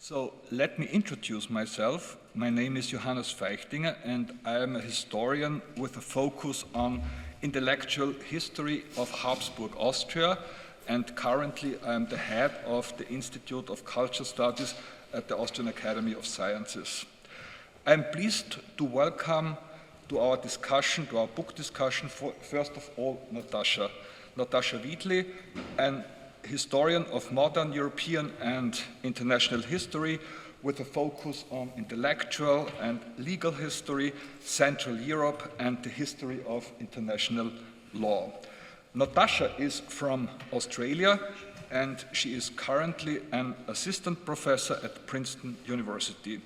So let me introduce myself. My name is Johannes Feichtinger and I am a historian with a focus on intellectual history of Habsburg Austria, and currently I am the head of the Institute of Culture Studies at the Austrian Academy of Sciences. I am pleased to welcome to our discussion, to our book discussion, first of all, Natasha Wheatley, an historian of modern European and international history with a focus on intellectual and legal history, Central Europe, and the history of international law. Natasha is from Australia and she is currently an assistant professor at Princeton University.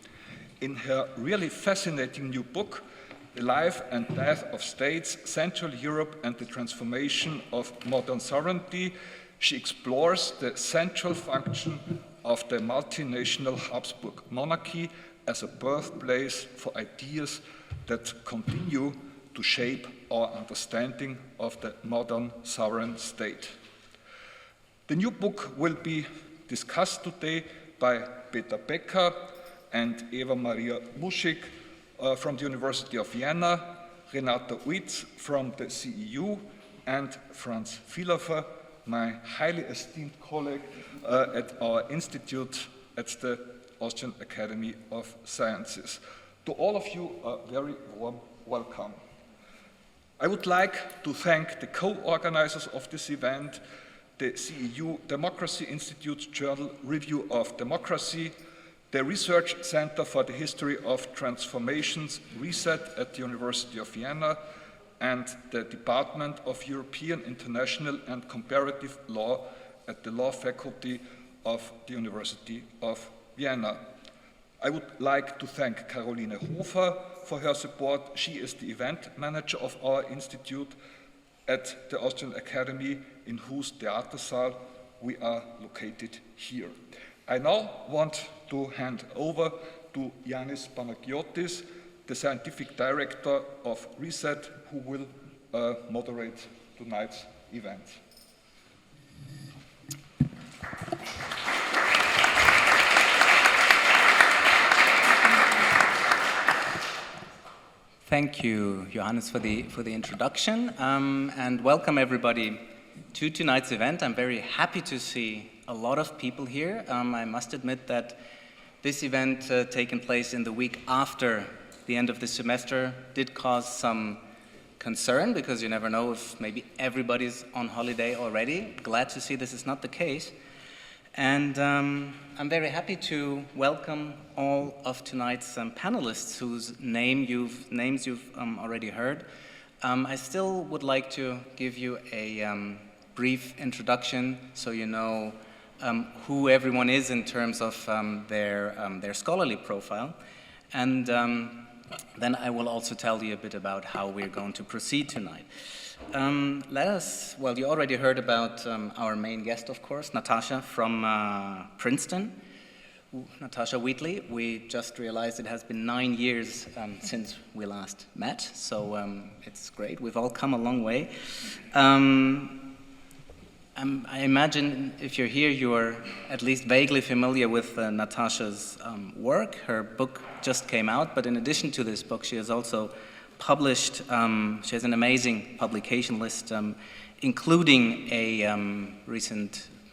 In her really fascinating new book, The Life and Death of States, Central Europe and the Transformation of Modern Sovereignty, she explores the central function of the multinational Habsburg Monarchy as a birthplace for ideas that continue to shape our understanding of the modern sovereign state. The new book will be discussed today by Becker and Eva Muschik from the University of Vienna, Renata Uitz from the CEU, and Franz Fillafer, my highly esteemed colleague at our institute at the Austrian Academy of Sciences. To all of you, a very warm welcome. I would like to thank the co-organizers of this event, the CEU Democracy Institute's Journal Review of Democracy, the Research Center for the History of Transformations, RECET at the University of Vienna, and the Department of European, International and Comparative Law at the Law Faculty of the University of Vienna. I would like to thank Caroline Hofer for her support. She is the event manager of our institute at the Austrian Academy, in whose Theatersaal we are located here. I now want to hand over to Yanis Panagiotis, the scientific director of RECET, who will moderate tonight's event. Thank you, Johannes, for the introduction, and welcome everybody to tonight's event. I'm very happy to see a lot of people here. I must admit that this event taking place in the week after the end of the semester did cause some concern, because you never know if maybe everybody's on holiday already. Glad to see this is not the case. And I'm very happy to welcome all of tonight's panelists whose names you've already heard. I still would like to give you a brief introduction so you know who everyone is in terms of their scholarly profile. And then I will also tell you a bit about how we're going to proceed tonight. Well, you already heard about our main guest, of course, Natasha from Princeton. Natasha Wheatley. We just realized it has been 9 years since we last met, so it's great. We've all come a long way. I imagine if you're here, you're at least vaguely familiar with Natasha's work. Her book just came out, but in addition to this book, she has also published, she has an amazing publication list, including a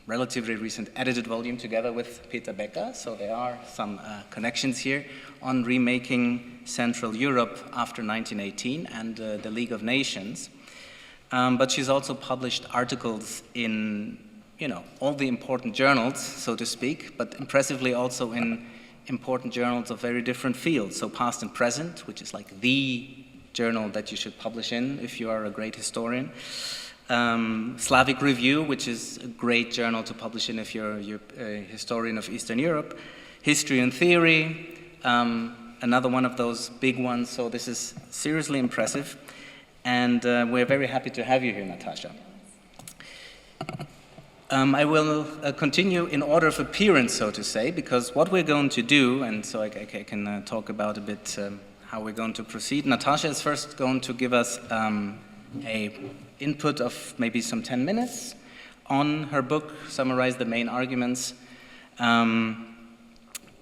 relatively recent edited volume together with Becker. So there are some connections here on remaking Central Europe after 1918 and the League of Nations. But she's also published articles in, all the important journals, so to speak, but impressively also in important journals of very different fields. So Past and Present, which is like the journal that you should publish in if you are a great historian. Slavic Review, which is a great journal to publish in if you're a historian of Eastern Europe. History and Theory, another one of those big ones. So this is seriously impressive. And we're very happy to have you here, Natasha. I will continue in order of appearance, so to say, because what we're going to do, and so I can talk about a bit how we're going to proceed. Natasha is first going to give us a input of maybe some 10 minutes on her book, summarize the main arguments,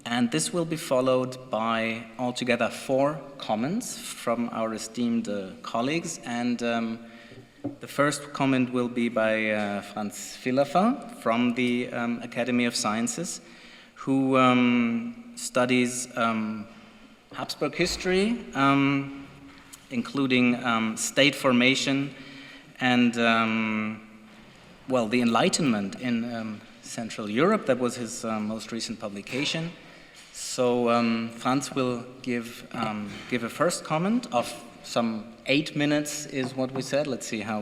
And this will be followed by altogether 4 comments from our esteemed colleagues. And the first comment will be by Franz Fillafer from the Academy of Sciences, who studies Habsburg history, including state formation and, well, the Enlightenment in Central Europe. That was his most recent publication. So Franz will give a first comment of some 8 minutes is what we said. Let's see how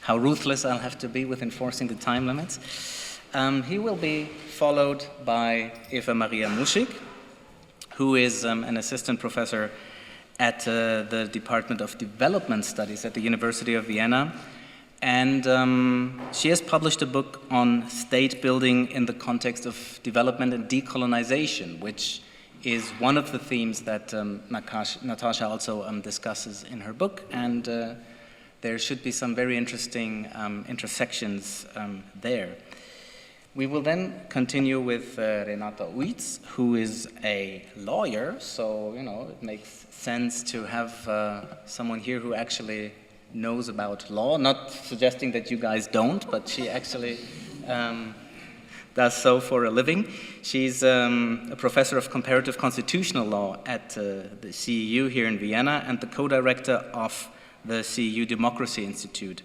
ruthless I'll have to be with enforcing the time limits. He will be followed by Eva Muschik, who is an assistant professor at the Department of Development Studies at the University of Vienna. And she has published a book on state building in the context of development and decolonization, which is one of the themes that Natasha also discusses in her book. And there should be some very interesting intersections there. We will then continue with Renata Uitz, who is a lawyer, so it makes sense to have someone here who actually knows about law, not suggesting that you guys don't, but she actually does so for a living. She's a professor of comparative constitutional law at the CEU here in Vienna and the co-director of the CEU Democracy Institute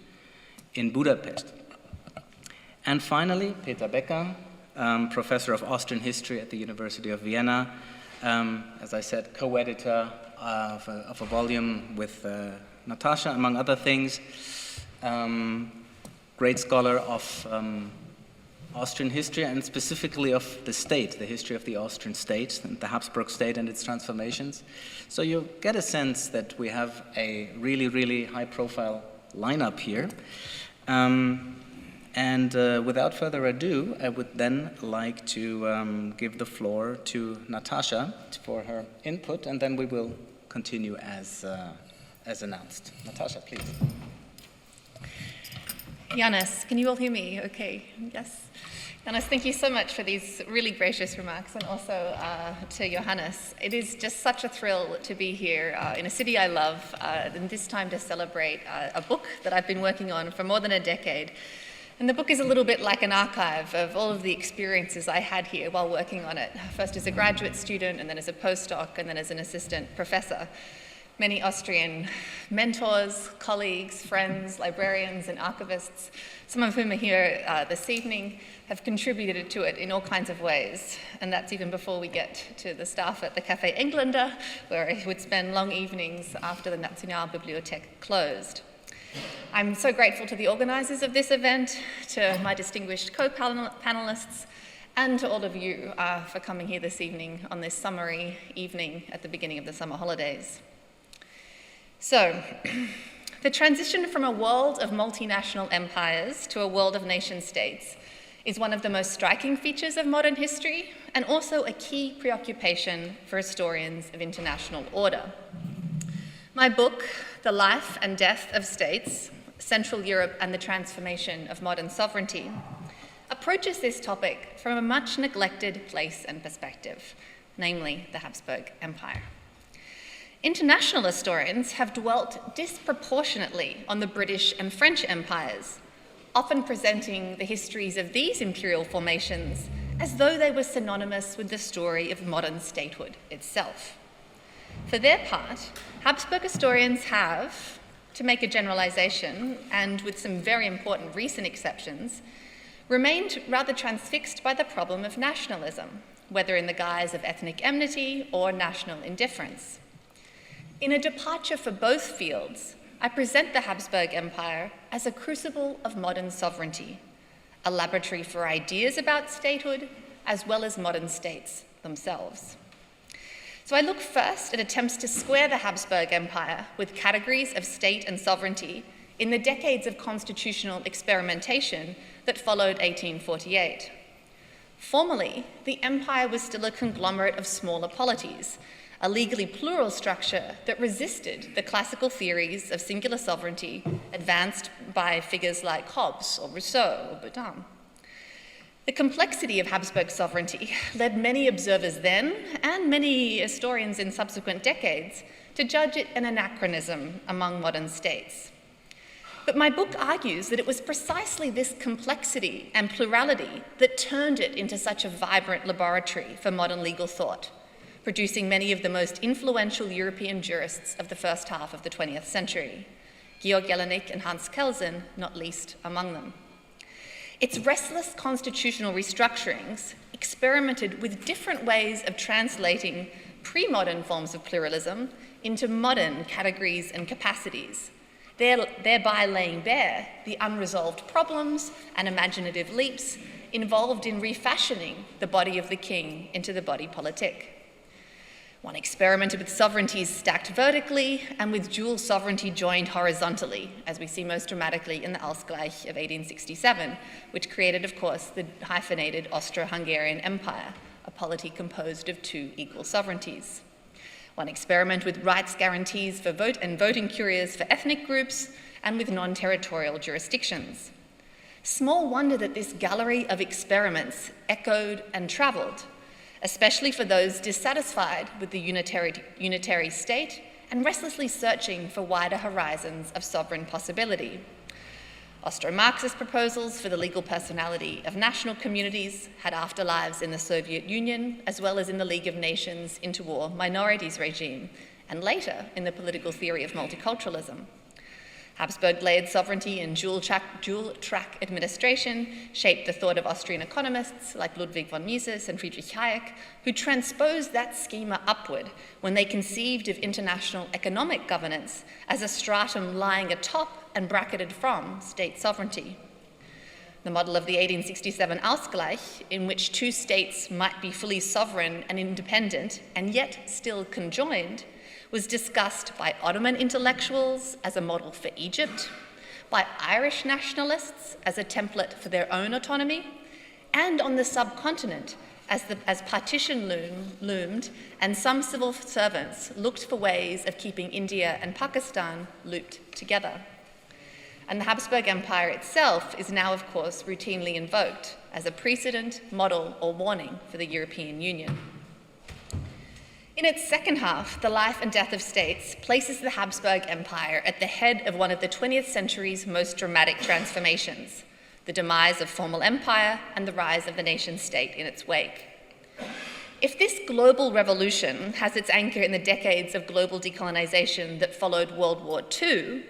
in Budapest. And finally, Peter Becker, professor of Austrian history at the University of Vienna, as I said, co-editor of a volume with Natasha, among other things, great scholar of Austrian history and specifically of the state, the history of the Austrian state, and the Habsburg state and its transformations. So you get a sense that we have a really, really high-profile lineup here. And without further ado, I would then like to give the floor to Natasha for her input, and then we will continue as announced. Natasha, please. Janis, can you all hear me? Okay, yes. Janis, thank you so much for these really gracious remarks, and also to Johannes. It is just such a thrill to be here in a city I love, and this time to celebrate a book that I've been working on for more than a decade. And the book is a little bit like an archive of all of the experiences I had here while working on it, first as a graduate student, and then as a postdoc, and then as an assistant professor. Many Austrian mentors, colleagues, friends, librarians, and archivists, some of whom are here this evening, have contributed to it in all kinds of ways. And that's even before we get to the staff at the Café Engländer, where I would spend long evenings after the Nationalbibliothek closed. I'm so grateful to the organizers of this event, to my distinguished co-panelists, and to all of you for coming here this evening on this summery evening at the beginning of the summer holidays. So, the transition from a world of multinational empires to a world of nation-states is one of the most striking features of modern history, and also a key preoccupation for historians of international order. My book, The Life and Death of States, Central Europe and the Transformation of Modern Sovereignty, approaches this topic from a much neglected place and perspective, namely the Habsburg Empire. International historians have dwelt disproportionately on the British and French empires, often presenting the histories of these imperial formations as though they were synonymous with the story of modern statehood itself. For their part, Habsburg historians have, to make a generalization, and with some very important recent exceptions, remained rather transfixed by the problem of nationalism, whether in the guise of ethnic enmity or national indifference. In a departure for both fields, I present the Habsburg Empire as a crucible of modern sovereignty, a laboratory for ideas about statehood, as well as modern states themselves. So I look first at attempts to square the Habsburg Empire with categories of state and sovereignty in the decades of constitutional experimentation that followed 1848. Formally, the empire was still a conglomerate of smaller polities, a legally plural structure that resisted the classical theories of singular sovereignty advanced by figures like Hobbes or Rousseau or Baudin. The complexity of Habsburg sovereignty led many observers then, and many historians in subsequent decades, to judge it an anachronism among modern states. But my book argues that it was precisely this complexity and plurality that turned it into such a vibrant laboratory for modern legal thought, producing many of the most influential European jurists of the first half of the 20th century, Georg Jelinek and Hans Kelsen, not least among them. Its restless constitutional restructurings experimented with different ways of translating pre-modern forms of pluralism into modern categories and capacities, thereby laying bare the unresolved problems and imaginative leaps involved in refashioning the body of the king into the body politic. One experimented with sovereignties stacked vertically and with dual sovereignty joined horizontally, as we see most dramatically in the Ausgleich of 1867, which created, of course, the hyphenated Austro-Hungarian Empire, a polity composed of two equal sovereignties. One experiment with rights guarantees for vote and voting curias for ethnic groups, and with non-territorial jurisdictions. Small wonder that this gallery of experiments echoed and travelled, especially for those dissatisfied with the unitary state and restlessly searching for wider horizons of sovereign possibility. Austro-Marxist proposals for the legal personality of national communities had afterlives in the Soviet Union, as well as in the League of Nations interwar minorities regime, and later in the political theory of multiculturalism. Habsburg-layered sovereignty and dual-track administration shaped the thought of Austrian economists like Ludwig von Mises and Friedrich Hayek, who transposed that schema upward when they conceived of international economic governance as a stratum lying atop and bracketed from state sovereignty. The model of the 1867 Ausgleich, in which two states might be fully sovereign and independent and yet still conjoined, was discussed by Ottoman intellectuals as a model for Egypt, by Irish nationalists as a template for their own autonomy, and on the subcontinent as partition loomed and some civil servants looked for ways of keeping India and Pakistan looped together. And the Habsburg Empire itself is now, of course, routinely invoked as a precedent, model, or warning for the European Union. In its second half, The Life and Death of States places the Habsburg Empire at the head of one of the 20th century's most dramatic transformations, the demise of formal empire and the rise of the nation-state in its wake. If this global revolution has its anchor in the decades of global decolonization that followed World War II,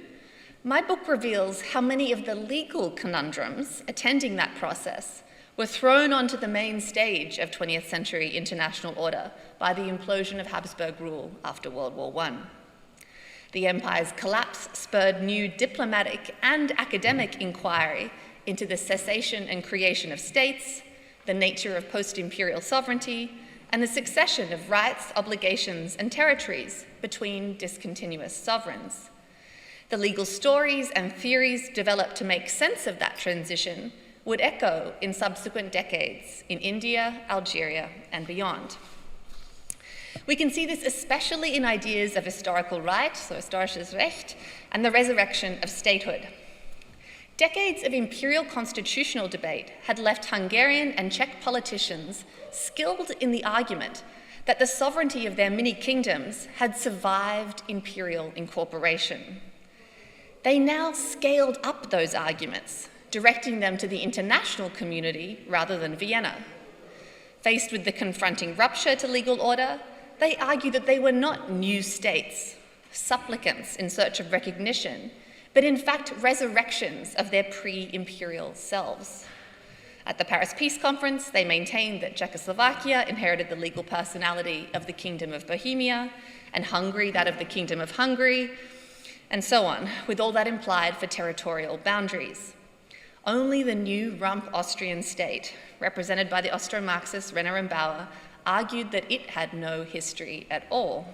my book reveals how many of the legal conundrums attending that process were thrown onto the main stage of 20th century international order by the implosion of Habsburg rule after World War I. The empire's collapse spurred new diplomatic and academic inquiry into the cessation and creation of states, the nature of post-imperial sovereignty, and the succession of rights, obligations, and territories between discontinuous sovereigns. The legal stories and theories developed to make sense of that transition would echo in subsequent decades in India, Algeria, and beyond. We can see this especially in ideas of historical right, so historisches Recht, and the resurrection of statehood. Decades of imperial constitutional debate had left Hungarian and Czech politicians skilled in the argument that the sovereignty of their mini-kingdoms had survived imperial incorporation. They now scaled up those arguments, directing them to the international community rather than Vienna. Faced with the confronting rupture to legal order, they argued that they were not new states, supplicants in search of recognition, but in fact resurrections of their pre-imperial selves. At the Paris Peace Conference, they maintained that Czechoslovakia inherited the legal personality of the Kingdom of Bohemia, and Hungary that of the Kingdom of Hungary, and so on, with all that implied for territorial boundaries. Only the new rump Austrian state, represented by the Austro-Marxists Renner and Bauer, argued that it had no history at all,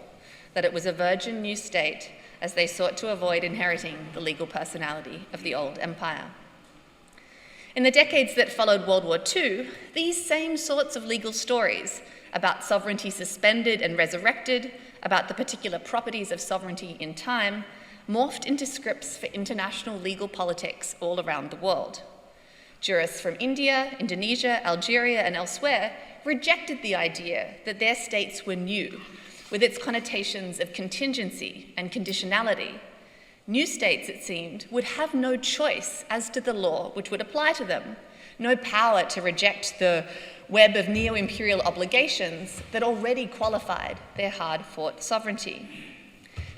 that it was a virgin new state as they sought to avoid inheriting the legal personality of the old empire. In the decades that followed World War II, these same sorts of legal stories about sovereignty suspended and resurrected, about the particular properties of sovereignty in time, morphed into scripts for international legal politics all around the world. Jurists from India, Indonesia, Algeria, and elsewhere rejected the idea that their states were new, with its connotations of contingency and conditionality. New states, it seemed, would have no choice as to the law which would apply to them, no power to reject the web of neo-imperial obligations that already qualified their hard-fought sovereignty.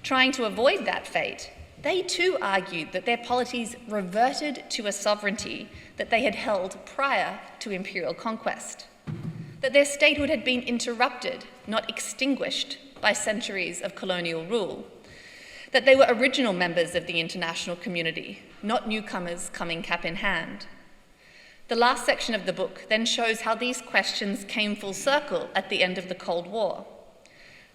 Trying to avoid that fate, they too argued that their polities reverted to a sovereignty that they had held prior to imperial conquest, that their statehood had been interrupted, not extinguished, by centuries of colonial rule, that they were original members of the international community, not newcomers coming cap in hand. The last section of the book then shows how these questions came full circle at the end of the Cold War.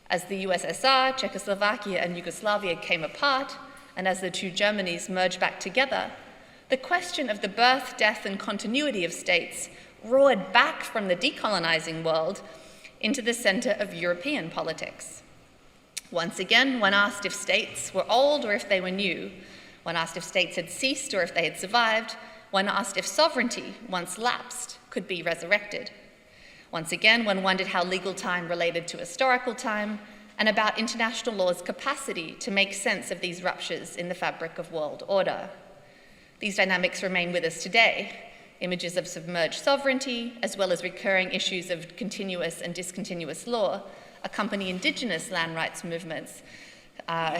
As the USSR, Czechoslovakia, and Yugoslavia came apart, and as the two Germanys merged back together, the question of the birth, death, and continuity of states roared back from the decolonizing world into the center of European politics. Once again, one asked if states were old or if they were new. One asked if states had ceased or if they had survived. One asked if sovereignty, once lapsed, could be resurrected. Once again, one wondered how legal time related to historical time and about international law's capacity to make sense of these ruptures in the fabric of world order. These dynamics remain with us today. Images of submerged sovereignty, as well as recurring issues of continuous and discontinuous law, accompany indigenous land rights movements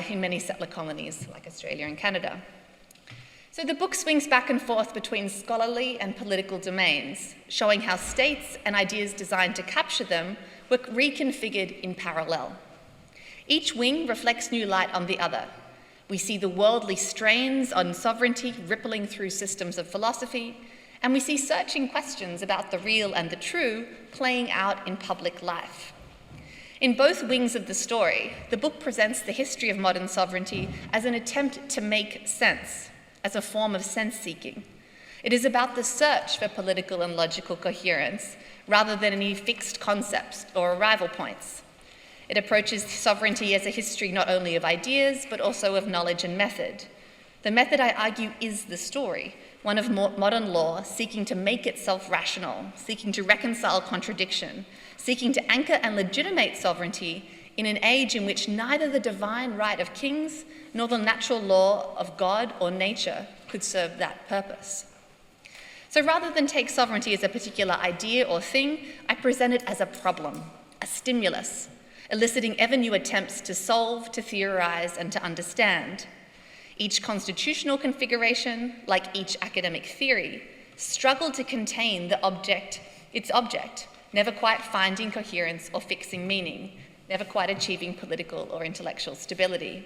in many settler colonies like Australia and Canada. So the book swings back and forth between scholarly and political domains, showing how states and ideas designed to capture them were reconfigured in parallel. Each wing reflects new light on the other. We see the worldly strains on sovereignty rippling through systems of philosophy, and we see searching questions about the real and the true playing out in public life. In both wings of the story, the book presents the history of modern sovereignty as an attempt to make sense, as a form of sense-seeking. It is about the search for political and logical coherence, rather than any fixed concepts or arrival points. It approaches sovereignty as a history not only of ideas, but also of knowledge and method. The method, I argue, is the story, one of modern law seeking to make itself rational, seeking to reconcile contradiction, seeking to anchor and legitimate sovereignty in an age in which neither the divine right of kings nor the natural law of God or nature could serve that purpose. So rather than take sovereignty as a particular idea or thing, I present it as a problem, a stimulus, eliciting ever new attempts to solve, to theorize, and to understand. Each constitutional configuration, like each academic theory, struggled to contain its object, never quite finding coherence or fixing meaning, never quite achieving political or intellectual stability.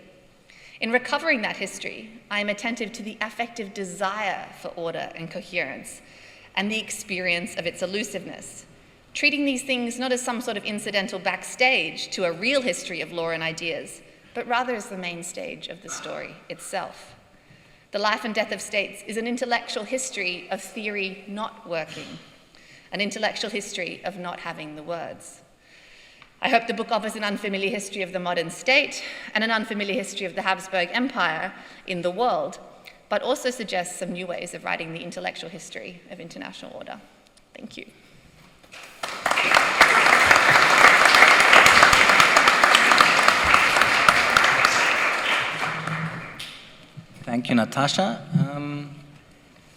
In recovering that history, I am attentive to the affective desire for order and coherence, and the experience of its elusiveness, treating these things not as some sort of incidental backstage to a real history of law and ideas, but rather as the main stage of the story itself. The life and death of states is an intellectual history of theory not working, an intellectual history of not having the words. I hope the book offers an unfamiliar history of the modern state and an unfamiliar history of the Habsburg Empire in the world, but also suggests some new ways of writing the intellectual history of international order. Thank you. Thank you, Natasha.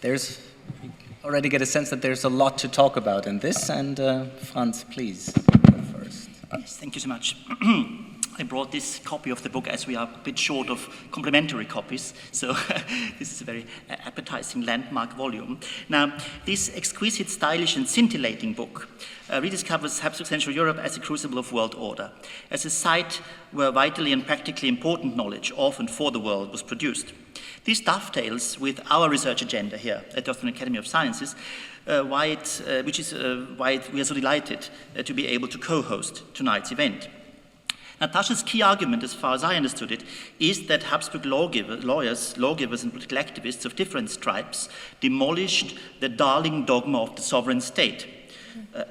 There's already get a sense that there's a lot to talk about in this, and Franz, please go first. Yes, thank you so much. I brought this copy of the book as we are a bit short of complementary copies, so this is a very appetizing landmark volume. Now, this exquisite, stylish, and scintillating book rediscovers Habsburg Central Europe as a crucible of world order, as a site where vitally and practically important knowledge, of and for the world, was produced. This dovetails with our research agenda here at the Austrian Academy of Sciences, which is why we are so delighted to be able to co-host tonight's event. Natasha's key argument, as far as I understood it, is that Habsburg lawgivers, and political activists of different stripes demolished the darling dogma of the sovereign state,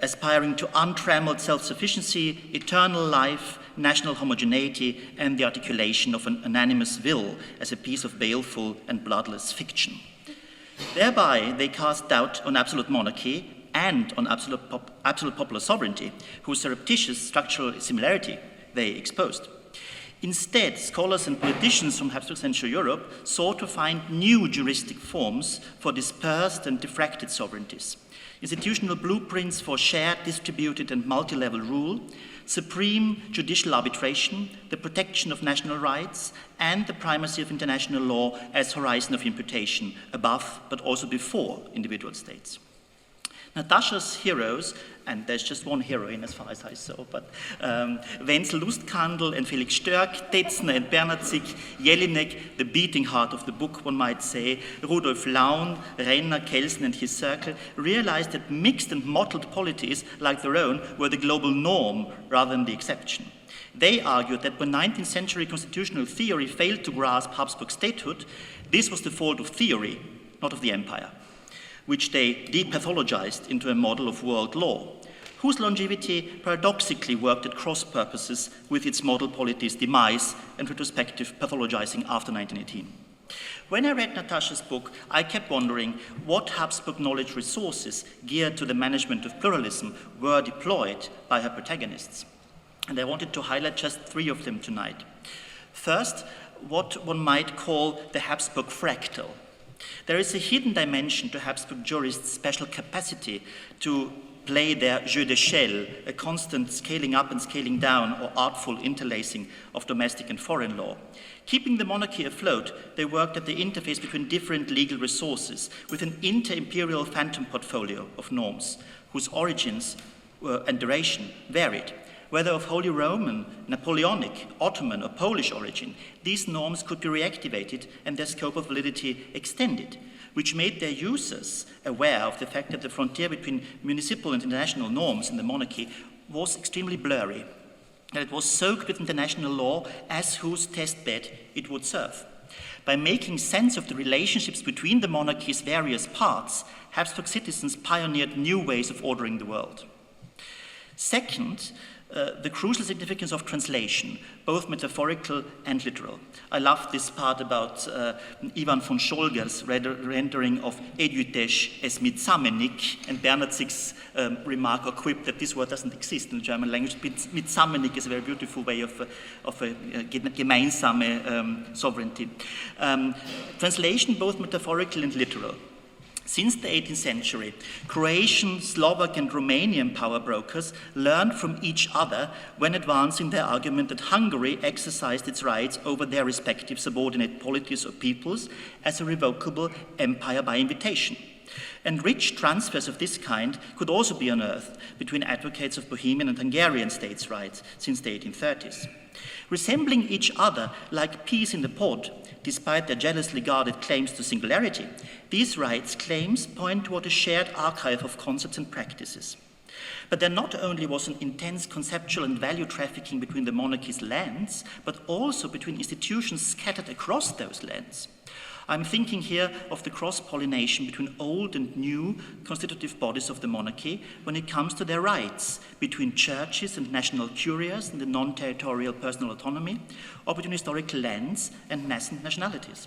aspiring to untrammeled self-sufficiency, eternal life, national homogeneity, and the articulation of an unanimous will as a piece of baleful and bloodless fiction. Thereby, they cast doubt on absolute monarchy and on absolute popular sovereignty, whose surreptitious structural similarity they exposed. Instead, scholars and politicians from Habsburg Central Europe sought to find new juristic forms for dispersed and diffracted sovereignties, institutional blueprints for shared, distributed, and multi-level rule, supreme judicial arbitration, the protection of national rights, and the primacy of international law as horizon of imputation above, but also before individual states. Natasha's heroes, and there's just one heroine as far as I saw, but Wenzel Lustkandel and Felix Störk, Tetzner and Bernhardsik, Jelinek, the beating heart of the book, one might say, Rudolf Laun, Renner, Kelsen and his circle, realized that mixed and mottled polities like their own were the global norm rather than the exception. They argued that when 19th century constitutional theory failed to grasp Habsburg statehood, this was the fault of theory, not of the empire, which they depathologized into a model of world law, whose longevity paradoxically worked at cross purposes with its model polity's demise and retrospective pathologizing after 1918. When I read Natasha's book, I kept wondering what Habsburg knowledge resources geared to the management of pluralism were deployed by her protagonists. And I wanted to highlight just 3 of them tonight. First, what one might call the Habsburg fractal. There is a hidden dimension to Habsburg jurists' special capacity to play their jeu d'échelle, a constant scaling up and scaling down or artful interlacing of domestic and foreign law. Keeping the monarchy afloat, they worked at the interface between different legal resources with an inter-imperial phantom portfolio of norms whose origins and duration varied. Whether of Holy Roman, Napoleonic, Ottoman, or Polish origin, these norms could be reactivated and their scope of validity extended, which made their users aware of the fact that the frontier between municipal and international norms in the monarchy was extremely blurry, that it was soaked with international law as whose testbed it would serve. By making sense of the relationships between the monarchy's various parts, Habsburg citizens pioneered new ways of ordering the world. Second, the crucial significance of translation, both metaphorical and literal. I love this part about Ivan von Scholger's rendering of edutesch es Mitzamenik, and Bernhardsik's remark or quip that this word doesn't exist in the German language. Mitzamenik is a very beautiful way of gemeinsame sovereignty. Translation, both metaphorical and literal. Since the 18th century, Croatian, Slovak, and Romanian power brokers learned from each other when advancing their argument that Hungary exercised its rights over their respective subordinate polities or peoples as a revocable empire by invitation. And rich transfers of this kind could also be unearthed between advocates of Bohemian and Hungarian states' rights since the 1830s. Resembling each other like peas in the pod, despite their jealously guarded claims to singularity, these rights claims point toward a shared archive of concepts and practices. But there not only was an intense conceptual and value trafficking between the monarchy's lands, but also between institutions scattered across those lands. I'm thinking here of the cross-pollination between old and new constitutive bodies of the monarchy when it comes to their rights, between churches and national curias and the non-territorial personal autonomy, or between historical lands and nascent nationalities.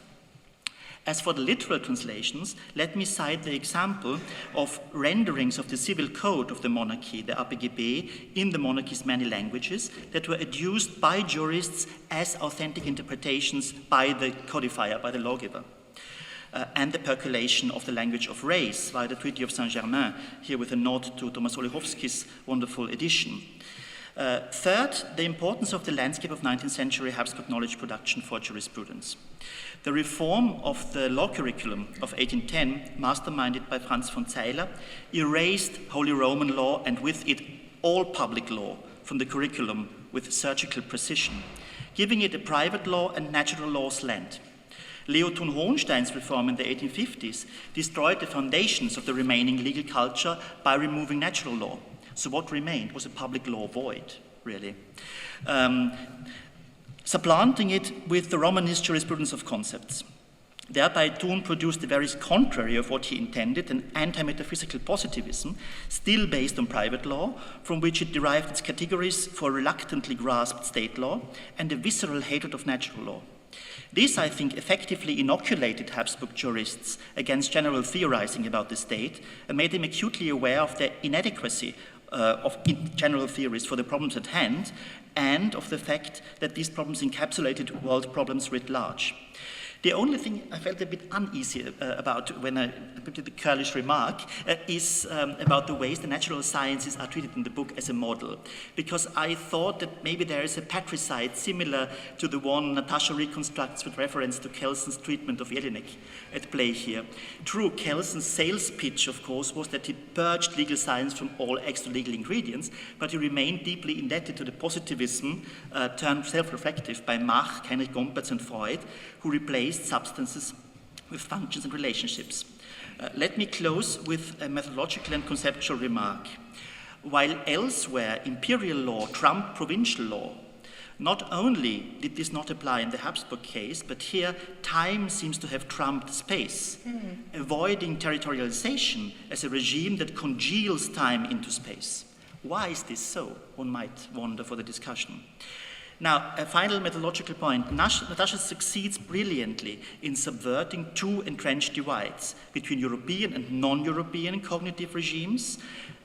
As for the literal translations, let me cite the example of renderings of the civil code of the monarchy, the APGB, in the monarchy's many languages that were adduced by jurists as authentic interpretations by the codifier, by the lawgiver. And the percolation of the language of race via the Treaty of Saint-Germain, here with a nod to Thomas Olechowski's wonderful edition. Third, the importance of the landscape of 19th century Habsburg knowledge production for jurisprudence. The reform of the law curriculum of 1810, masterminded by Franz von Zeiler, erased Holy Roman law and with it all public law from the curriculum with surgical precision, giving it a private law and natural law slant. Leo Thun Hohenstein's reform in the 1850s destroyed the foundations of the remaining legal culture by removing natural law. So what remained was a public law void, really. Supplanting it with the Romanist jurisprudence of concepts. Thereby, Thun produced the very contrary of what he intended, an anti-metaphysical positivism, still based on private law, from which it derived its categories for reluctantly grasped state law, and a visceral hatred of natural law. This, I think, effectively inoculated Habsburg jurists against general theorizing about the state and made them acutely aware of the inadequacy of general theories for the problems at hand, and of the fact that these problems encapsulated world problems writ large. The only thing I felt a bit uneasy about when I put the curlish remark is about the ways the natural sciences are treated in the book as a model. Because I thought that maybe there is a patricide similar to the one Natasha reconstructs with reference to Kelson's treatment of Jelinek at play here. True, Kelson's sales pitch, of course, was that he purged legal science from all extra-legal ingredients, but he remained deeply indebted to the positivism turned self-reflective by Mach, Heinrich Gompertz and Freud, who replaced substances with functions and relationships. Let me close with a methodological and conceptual remark. While elsewhere imperial law trumped provincial law, not only did this not apply in the Habsburg case, but here time seems to have trumped space, avoiding territorialization as a regime that congeals time into space. Why is this so? One might wonder for the discussion. Now, a final methodological point. Natasha succeeds brilliantly in subverting two entrenched divides between European and non-European cognitive regimes.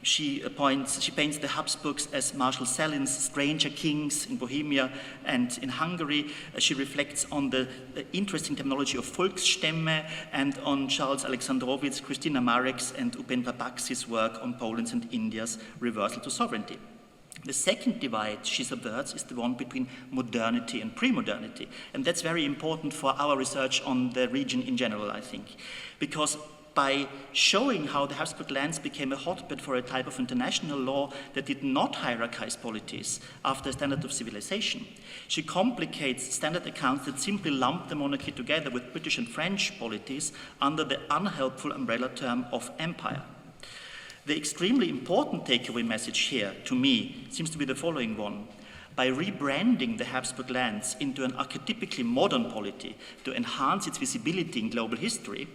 She paints the Habsburgs as Marshal Salin's stranger kings in Bohemia and in Hungary. She reflects on the interesting terminology of Volksstämme and on Charles Alexandrovitz, Christina Marek's and Upendra Baxi's work on Poland's and India's reversal to sovereignty. The second divide she subverts is the one between modernity and pre-modernity. And that's very important for our research on the region in general, I think. Because by showing how the Habsburg lands became a hotbed for a type of international law that did not hierarchize polities after a standard of civilization, she complicates standard accounts that simply lump the monarchy together with British and French polities under the unhelpful umbrella term of empire. The extremely important takeaway message here, to me, seems to be the following one. By rebranding the Habsburg lands into an archetypically modern polity to enhance its visibility in global history,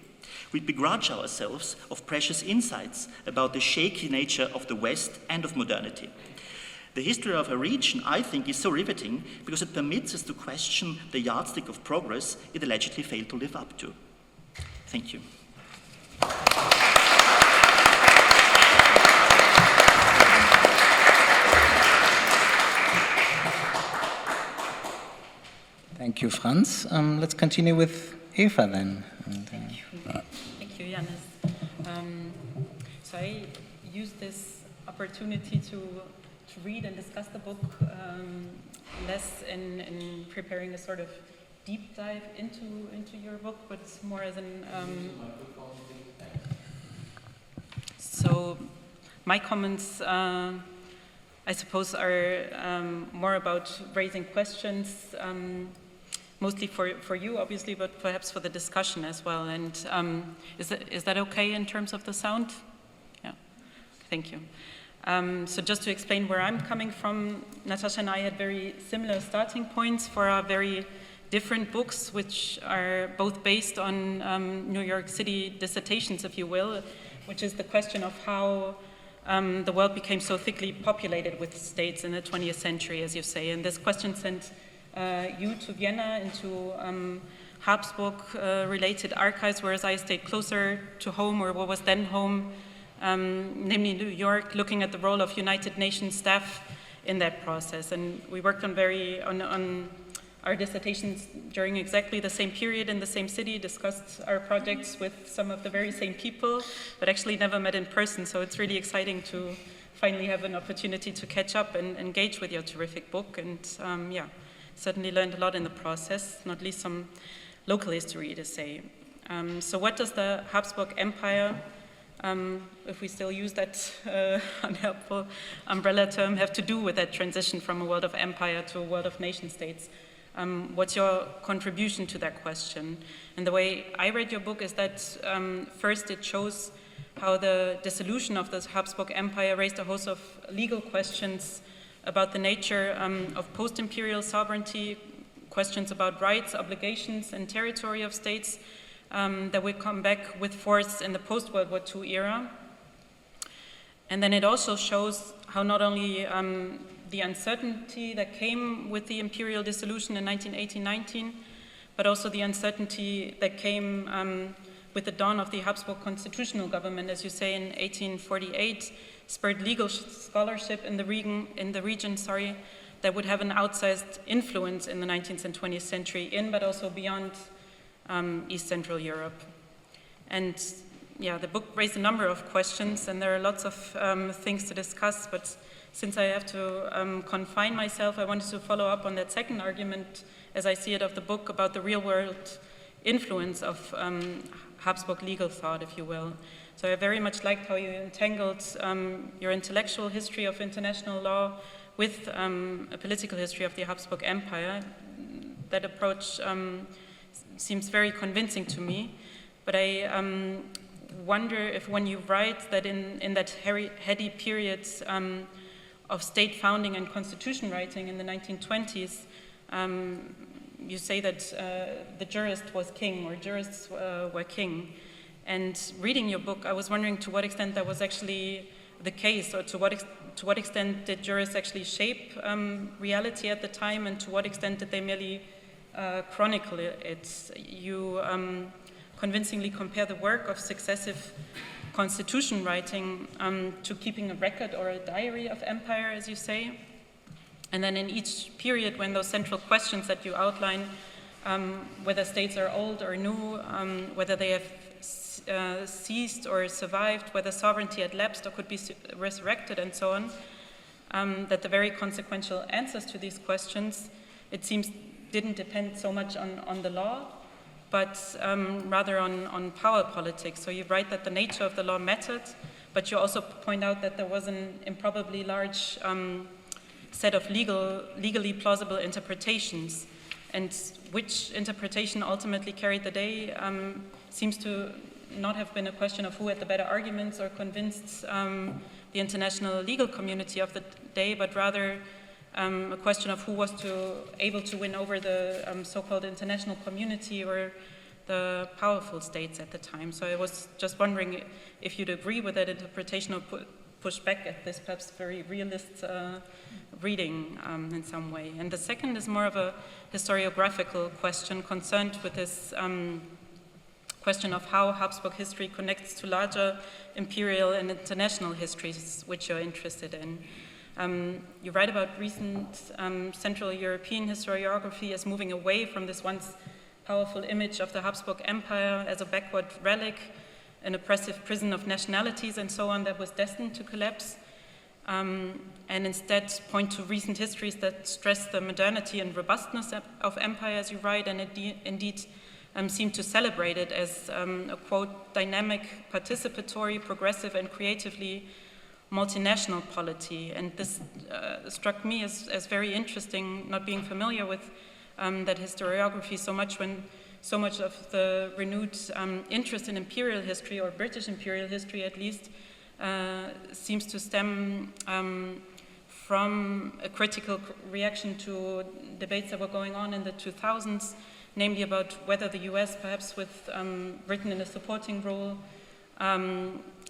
we begrudge ourselves of precious insights about the shaky nature of the West and of modernity. The history of a region, I think, is so riveting because it permits us to question the yardstick of progress it allegedly failed to live up to. Thank you. Thank you, Franz. Let's continue with Eva then. Thank you, Janis. So I used this opportunity to read and discuss the book less in preparing a sort of deep dive into your book, but more as an... So my comments, I suppose, are more about raising questions, mostly for you, obviously, but perhaps for the discussion as well. And is that okay in terms of the sound? Yeah, thank you. So just to explain where I'm coming from, Natasha and I had very similar starting points for our very different books, which are both based on New York City dissertations, if you will, which is the question of how the world became so thickly populated with states in the 20th century, as you say. And this question sent you to Vienna into Habsburg-related archives, whereas I stayed closer to home, or what was then home, namely New York, looking at the role of United Nations staff in that process. And we worked on our dissertations during exactly the same period in the same city, discussed our projects with some of the very same people, but actually never met in person. So it's really exciting to finally have an opportunity to catch up and engage with your terrific book. And yeah, certainly learned a lot in the process, not least some local history to say. So what does the Habsburg Empire, if we still use that unhelpful umbrella term, have to do with that transition from a world of empire to a world of nation states? What's your contribution to that question? And the way I read your book is that first it shows how the dissolution of the Habsburg Empire raised a host of legal questions about the nature of post-imperial sovereignty, questions about rights, obligations, and territory of states that will come back with force in the post-World War II era. And then it also shows how not only the uncertainty that came with the imperial dissolution in 1918-19, but also the uncertainty that came with the dawn of the Habsburg constitutional government, as you say, in 1848, spurred legal scholarship in the region, that would have an outsized influence in the 19th and 20th century but also beyond East Central Europe. And yeah, the book raised a number of questions, and there are lots of things to discuss, but since I have to confine myself, I wanted to follow up on that second argument, as I see it, of the book about the real-world influence of Habsburg legal thought, if you will. So I very much liked how you entangled your intellectual history of international law with a political history of the Habsburg Empire. That approach seems very convincing to me, but I wonder if when you write that in that heady period of state founding and constitution writing in the 1920s, you say that the jurist was king, or jurists were king. And reading your book, I was wondering to what extent that was actually the case, or to what extent did jurists actually shape reality at the time, and to what extent did they merely chronicle it? You convincingly compare the work of successive constitution writing to keeping a record or a diary of empire, as you say. And then in each period, when those central questions that you outline, whether states are old or new, whether they have ceased or survived, whether sovereignty had lapsed or could be resurrected, and so on, that the very consequential answers to these questions, it seems, didn't depend so much on the law, but rather on power politics. So you write that the nature of the law mattered, but you also point out that there was an improbably large set of legally plausible interpretations, and which interpretation ultimately carried the day seems to not have been a question of who had the better arguments or convinced the international legal community of the day, but rather a question of who was able to win over the so-called international community or the powerful states at the time. So I was just wondering if you'd agree with that interpretation or push back at this perhaps very realist reading in some way. And the second is more of a historiographical question concerned with this question of how Habsburg history connects to larger imperial and international histories which you're interested in. You write about recent Central European historiography as moving away from this once powerful image of the Habsburg Empire as a backward relic, an oppressive prison of nationalities and so on that was destined to collapse, and instead point to recent histories that stress the modernity and robustness of empire, as you write, and indeed seem to celebrate it as a, quote, dynamic, participatory, progressive, and creatively multinational polity. And this struck me as very interesting, not being familiar with that historiography so much when so much of the renewed interest in imperial history, or British imperial history at least, seems to stem from a critical reaction to debates that were going on in the 2000s, namely about whether the US, perhaps with Britain in a supporting role,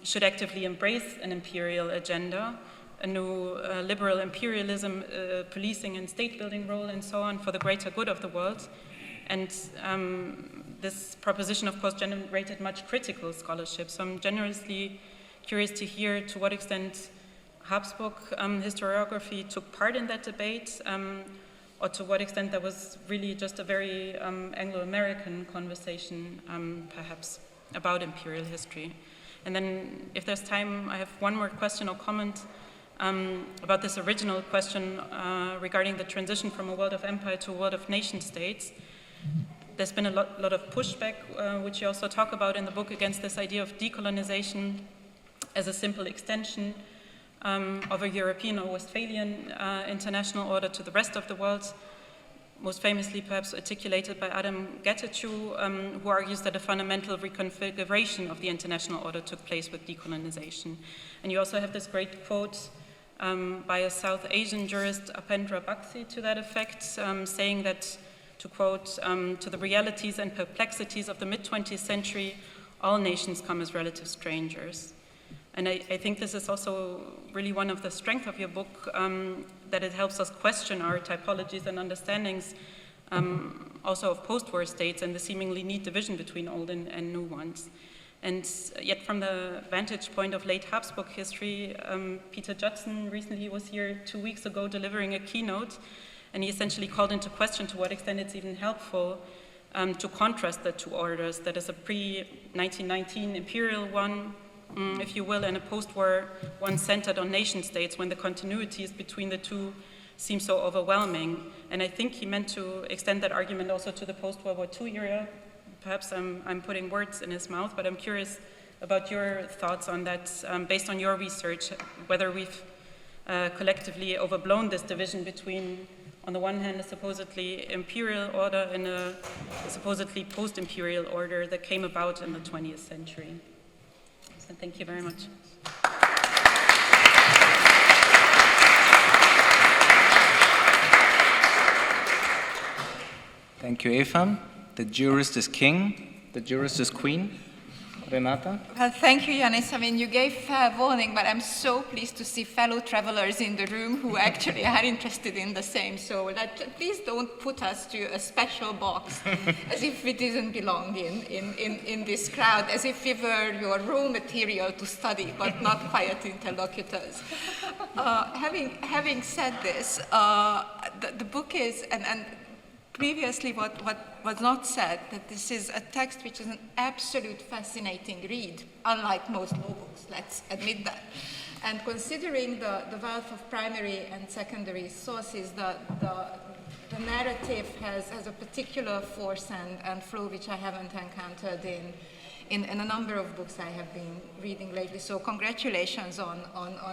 should actively embrace an imperial agenda, a new liberal imperialism, policing and state-building role, and so on, for the greater good of the world. And this proposition, of course, generated much critical scholarship. So I'm generously curious to hear to what extent Habsburg historiography took part in that debate, or to what extent that was really just a very Anglo-American conversation, perhaps, about imperial history. And then, if there's time, I have one more question or comment about this original question regarding the transition from a world of empire to a world of nation states. There's been a lot of pushback, which you also talk about in the book, against this idea of decolonization as a simple extension of a European or Westphalian international order to the rest of the world, most famously perhaps articulated by Adam Getachew, who argues that a fundamental reconfiguration of the international order took place with decolonization. And you also have this great quote by a South Asian jurist, Apendra Bakshi, to that effect, saying that, to quote, to the realities and perplexities of the mid-20th century, all nations come as relative strangers. And I think this is also really one of the strengths of your book, that it helps us question our typologies and understandings also of post-war states and the seemingly neat division between old and new ones. And yet from the vantage point of late Habsburg history, Peter Judson recently was here 2 weeks ago delivering a keynote, and he essentially called into question to what extent it's even helpful to contrast the two orders, that is a pre-1919 imperial one, if you will, and a post-war one centered on nation states when the continuities between the two seem so overwhelming. And I think he meant to extend that argument also to the post-World War II era. Perhaps I'm putting words in his mouth, but I'm curious about your thoughts on that, based on your research, whether we've collectively overblown this division between, on the one hand, a supposedly imperial order and a supposedly post-imperial order that came about in the 20th century. So thank you very much. Thank you, Eva. The jurist is king, the jurist is queen. Renata? Well, thank you, Yanis. I mean, you gave fair warning, but I'm so pleased to see fellow travelers in the room who actually are interested in the same. So please don't put us to a special box as if we didn't belong in this crowd, as if we were your raw material to study, but not quiet interlocutors. Having said this, the book is, and previously what was not said, that this is a text which is an absolute fascinating read, unlike most law books, let's admit that. And considering the wealth of primary and secondary sources, the narrative has a particular force and flow which I haven't encountered in a number of books I have been reading lately. So congratulations on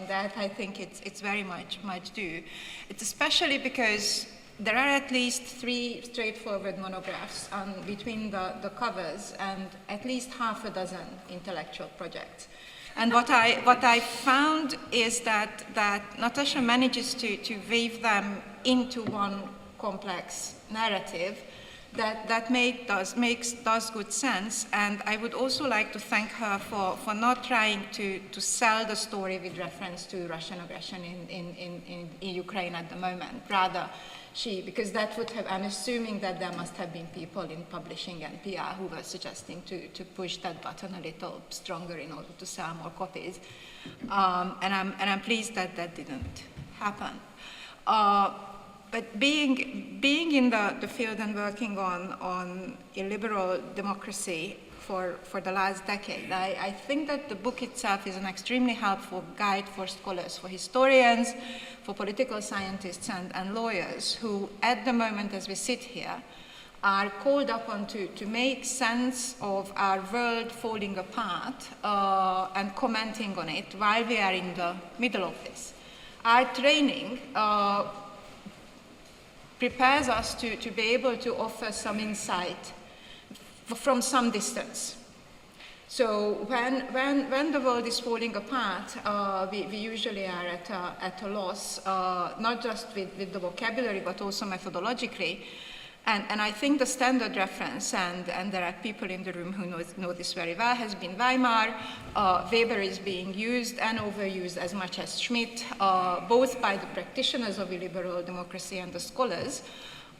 that. I think it's very much due. It's especially because there are at least 3 straightforward monographs between the covers and at least half a dozen intellectual projects. And what I found is that Natasha manages to weave them into one complex narrative that does good sense. And I would also like to thank her for not trying to sell the story with reference to Russian aggression in Ukraine at the moment. Rather, because that would have, I'm assuming that there must have been people in publishing and PR who were suggesting to push that button a little stronger in order to sell more copies. And I'm pleased that that didn't happen. But being in the field and working on illiberal democracy for the last decade, I think that the book itself is an extremely helpful guide for scholars, for historians, for political scientists and lawyers who, at the moment as we sit here, are called upon to make sense of our world falling apart and commenting on it while we are in the middle of this. Our training prepares us to be able to offer some insight from some distance. So when the world is falling apart, we usually are at a loss, not just with the vocabulary, but also methodologically. And I think the standard reference, and there are people in the room who know this very well, has been Weimar. Weber is being used and overused as much as Schmidt, both by the practitioners of illiberal democracy and the scholars.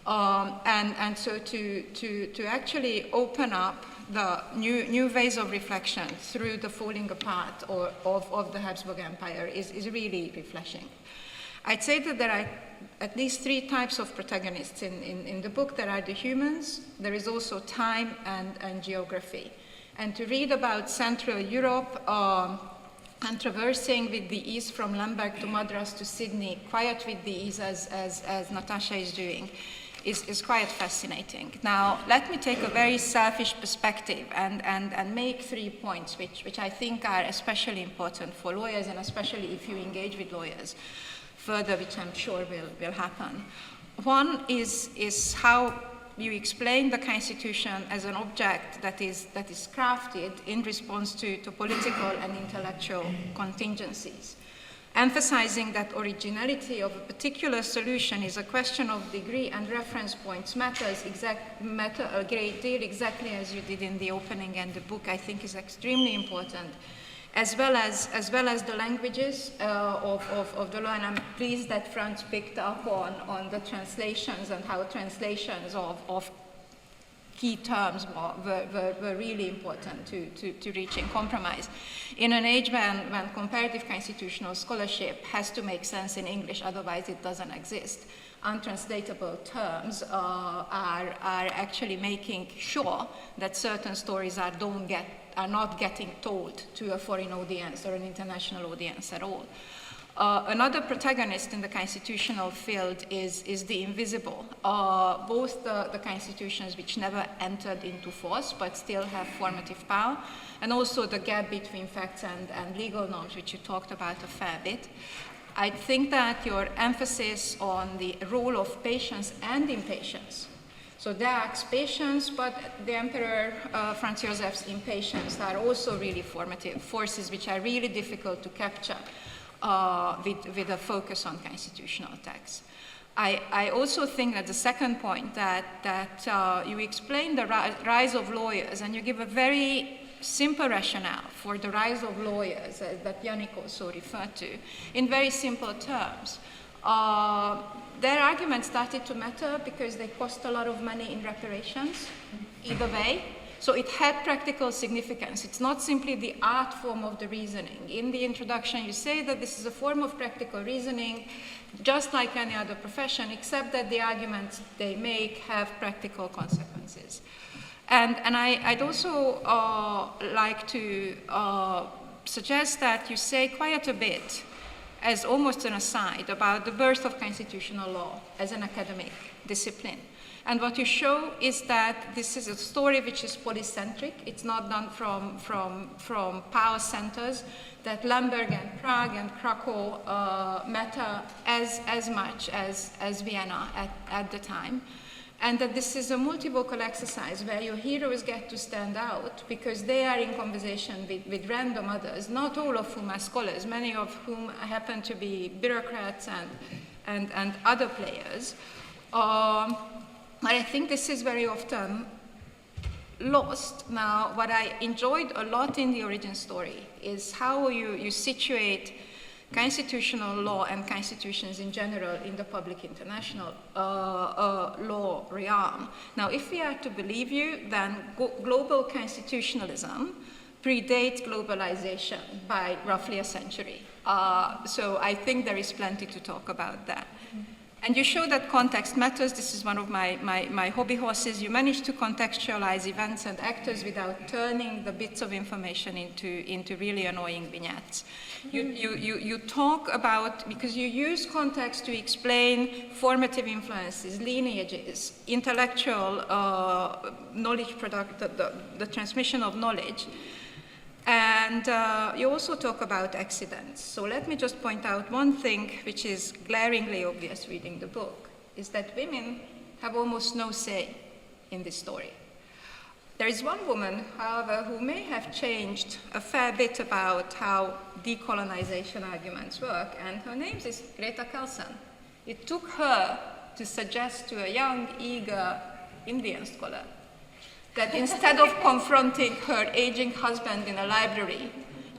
And so to actually open up the new ways of reflection through the falling apart of the Habsburg Empire is really refreshing. I'd say that there are at least 3 types of protagonists in the book. There are the humans, there is also time and geography. And to read about Central Europe and traversing with the ease from Lemberg to Madras to Sydney, quite with the ease as Natasha is doing, is quite fascinating. Now, let me take a very selfish perspective and make 3 points which I think are especially important for lawyers, and especially if you engage with lawyers further, which I'm sure will happen. One is how you explain the Constitution as an object that is crafted in response to political and intellectual contingencies, emphasizing that originality of a particular solution is a question of degree and reference points matter a great deal, exactly as you did in the opening, and the book I think is extremely important, as well as the languages of the law. And I'm pleased that Franz picked up on the translations and how translations of key terms were really important to reaching compromise. In an age when comparative constitutional scholarship has to make sense in English, otherwise it doesn't exist, untranslatable terms are actually making sure that certain stories are not getting told to a foreign audience or an international audience at all. Another protagonist in the constitutional field is the invisible, both the constitutions which never entered into force but still have formative power, and also the gap between facts and legal norms, which you talked about a fair bit. I think that your emphasis on the role of patience and impatience, so Dax's patience, but the Emperor Franz Josef's impatience are also really formative forces which are really difficult to capture with a focus on constitutional texts. I also think that the second point that you explain the rise of lawyers, and you give a very simple rationale for the rise of lawyers that Yannick also referred to, in very simple terms. Their arguments started to matter because they cost a lot of money in reparations, either way. So it had practical significance. It's not simply the art form of the reasoning. In the introduction, you say that this is a form of practical reasoning, just like any other profession, except that the arguments they make have practical consequences. And I'd also like to suggest that you say quite a bit, as almost an aside, about the birth of constitutional law as an academic discipline. And what you show is that this is a story which is polycentric. It's not done from power centers, that Lemberg and Prague and Krakow matter as much as Vienna at the time. And that this is a multivocal exercise where your heroes get to stand out because they are in conversation with random others, not all of whom are scholars, many of whom happen to be bureaucrats and other players. But I think this is very often lost. Now, what I enjoyed a lot in the origin story is how you situate constitutional law and constitutions in general in the public international law realm. Now, if we are to believe you, then global constitutionalism predates globalization by roughly a century. So I think there is plenty to talk about that. And you show that context matters. This is one of my hobby horses. You manage to contextualize events and actors without turning the bits of information into really annoying vignettes. You talk about, because you use context to explain formative influences, lineages, intellectual knowledge the transmission of knowledge. And you also talk about accidents. So let me just point out one thing which is glaringly obvious reading the book, is that women have almost no say in this story. There is one woman, however, who may have changed a fair bit about how decolonization arguments work, and her name is Greta Kelsen. It took her to suggest to a young, eager Indian scholar that instead of confronting her aging husband in a library,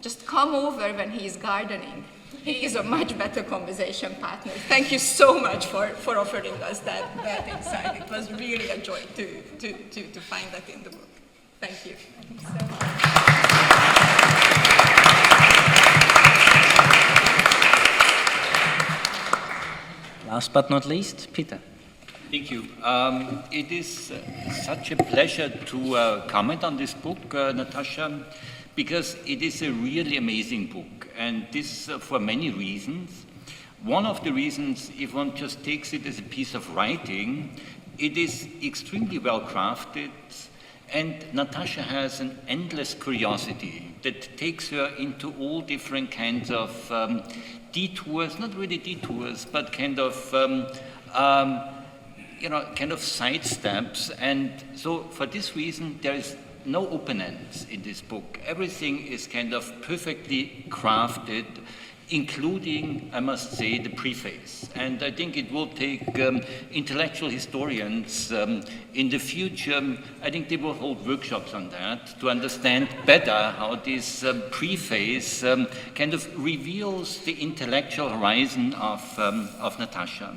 just come over when he is gardening. He is a much better conversation partner. Thank you so much for offering us that insight. It was really a joy to find that in the book. Thank you. Last but not least, Peter. Thank you. It is such a pleasure to comment on this book, Natasha, because it is a really amazing book, and this for many reasons. One of the reasons, if one just takes it as a piece of writing, it is extremely well crafted, and Natasha has an endless curiosity that takes her into all different kinds of detours, not really detours, but kind of side steps. And so for this reason, there is no open ends in this book. Everything is kind of perfectly crafted, including, I must say, the preface. And I think it will take intellectual historians in the future, I think they will hold workshops on that to understand better how this preface kind of reveals the intellectual horizon of Natasha.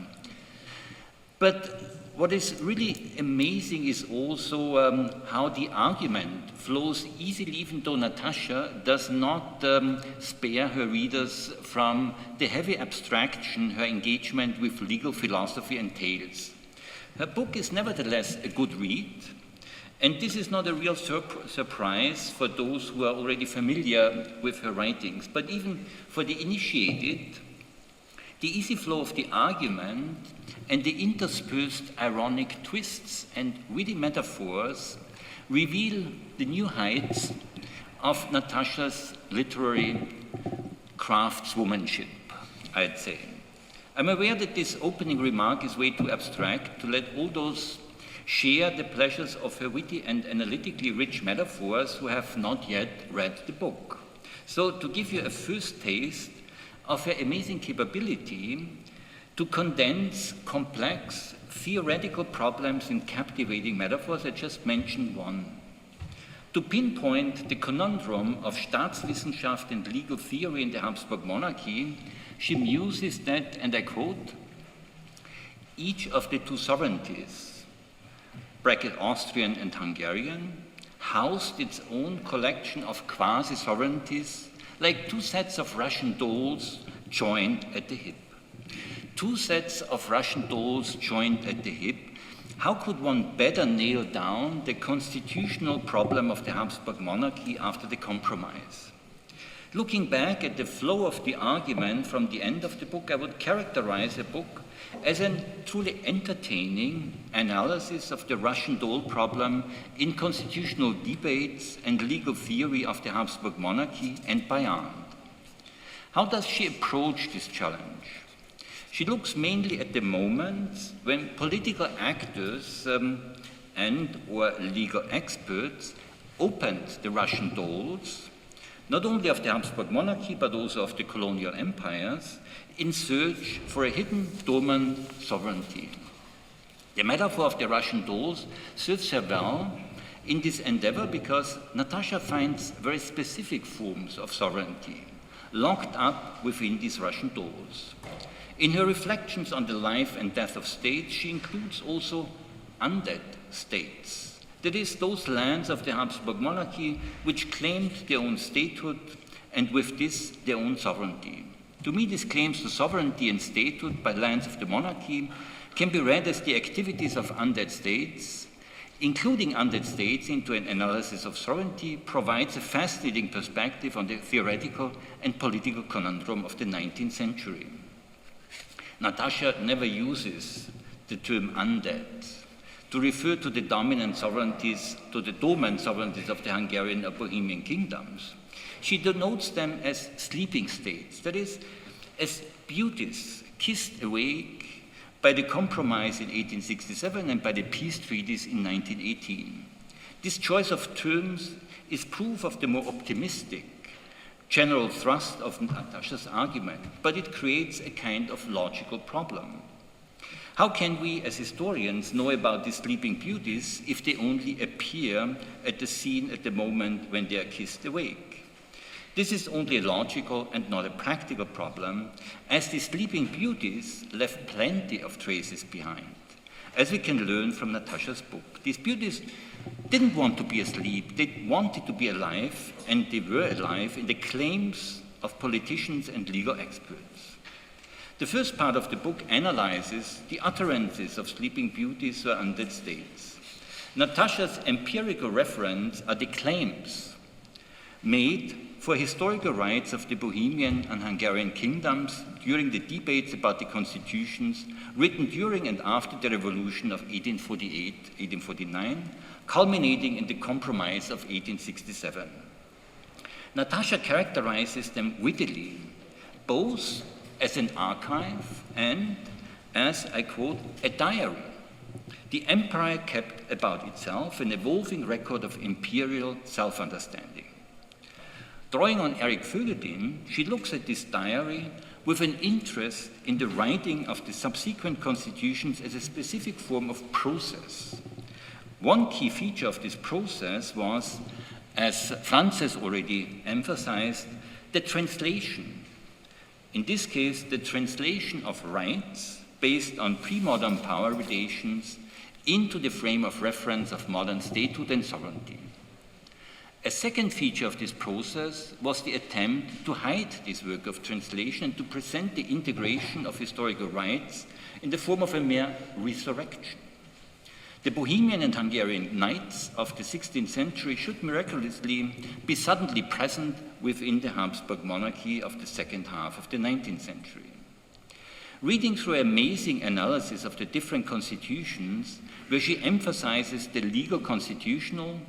But what is really amazing is also how the argument flows easily, even though Natasha does not spare her readers from the heavy abstraction her engagement with legal philosophy entails. Her book is nevertheless a good read, and this is not a real surprise for those who are already familiar with her writings, but even for the initiated, the easy flow of the argument and the interspersed ironic twists and witty metaphors reveal the new heights of Natasha's literary craftswomanship, I'd say. I'm aware that this opening remark is way too abstract to let all those share the pleasures of her witty and analytically rich metaphors who have not yet read the book. So to give you a first taste of her amazing capability to condense complex theoretical problems in captivating metaphors, I just mentioned one. To pinpoint the conundrum of Staatswissenschaft and legal theory in the Habsburg Monarchy, she muses that, and I quote, each of the two sovereignties, bracket Austrian and Hungarian, housed its own collection of quasi-sovereignties, like two sets of Russian dolls joined at the hip. Two sets of Russian dolls joined at the hip. How could one better nail down the constitutional problem of the Habsburg monarchy after the compromise? Looking back at the flow of the argument from the end of the book, I would characterize the book as a truly entertaining analysis of the Russian doll problem in constitutional debates and legal theory of the Habsburg monarchy and beyond. How does she approach this challenge? She looks mainly at the moments when political actors and or legal experts opened the Russian dolls, not only of the Habsburg monarchy, but also of the colonial empires, in search for a hidden dormant sovereignty. The metaphor of the Russian dolls serves her well in this endeavor because Natasha finds very specific forms of sovereignty locked up within these Russian dolls. In her reflections on the life and death of states, she includes also undead states. That is, those lands of the Habsburg monarchy which claimed their own statehood and with this their own sovereignty. To me, these claims to sovereignty and statehood by lands of the monarchy can be read as the activities of undead states. Including undead states into an analysis of sovereignty provides a fascinating perspective on the theoretical and political conundrum of the 19th century. Natasha never uses the term undead to refer to the dominant sovereignties, to the dormant sovereignties of the Hungarian or Bohemian kingdoms. She denotes them as sleeping states, that is, as beauties kissed awake by the compromise in 1867 and by the peace treaties in 1918. This choice of terms is proof of the more optimistic general thrust of Natasha's argument, but it creates a kind of logical problem. How can we as historians know about these sleeping beauties if they only appear at the scene at the moment when they are kissed awake? This is only a logical and not a practical problem, as the sleeping beauties left plenty of traces behind, as we can learn from Natasha's book. These beauties didn't want to be asleep, they wanted to be alive, and they were alive in the claims of politicians and legal experts. The first part of the book analyzes the utterances of sleeping beauties or undead states. Natasha's empirical reference are the claims made for historical rights of the Bohemian and Hungarian kingdoms during the debates about the constitutions written during and after the revolution of 1848-1849, culminating in the compromise of 1867. Natasha characterizes them wittily, both as an archive and as, I quote, a diary. The empire kept about itself an evolving record of imperial self-understanding. Drawing on Eric Vögedin, she looks at this diary with an interest in the writing of the subsequent constitutions as a specific form of process. One key feature of this process was, as Franz has already emphasized, the translation. In this case, the translation of rights based on pre-modern power relations into the frame of reference of modern statehood and sovereignty. A second feature of this process was the attempt to hide this work of translation and to present the integration of historical rights in the form of a mere resurrection. The Bohemian and Hungarian knights of the 16th century should miraculously be suddenly present within the Habsburg monarchy of the second half of the 19th century. Reading through an amazing analysis of the different constitutions, where she emphasizes the legal constitutional,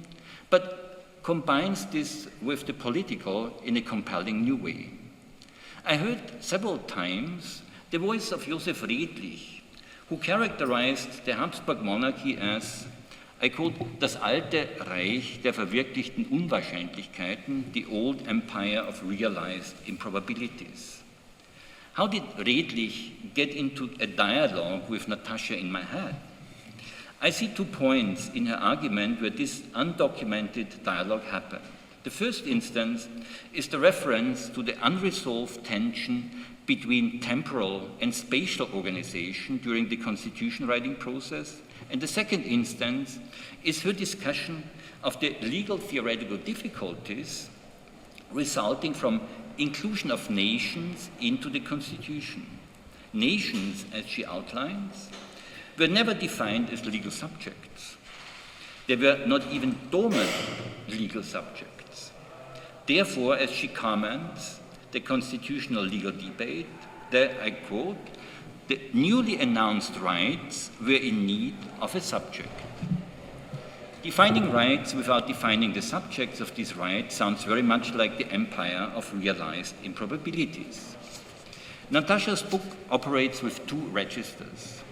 but combines this with the political in a compelling new way. I heard several times the voice of Joseph Redlich, who characterized the Habsburg monarchy as, I quote, das alte Reich der verwirklichten Unwahrscheinlichkeiten, the old empire of realized improbabilities. How did Redlich get into a dialogue with Natasha in my head? I see 2 points in her argument where this undocumented dialogue happened. The first instance is the reference to the unresolved tension between temporal and spatial organization during the constitution writing process. And the second instance is her discussion of the legal theoretical difficulties resulting from inclusion of nations into the constitution. Nations, as she outlines, were never defined as legal subjects. They were not even dormant legal subjects. Therefore, as she comments, the constitutional legal debate, that, I quote, the newly announced rights were in need of a subject. Defining rights without defining the subjects of these rights sounds very much like the empire of realized improbabilities. Natasha's book operates with 2 registers.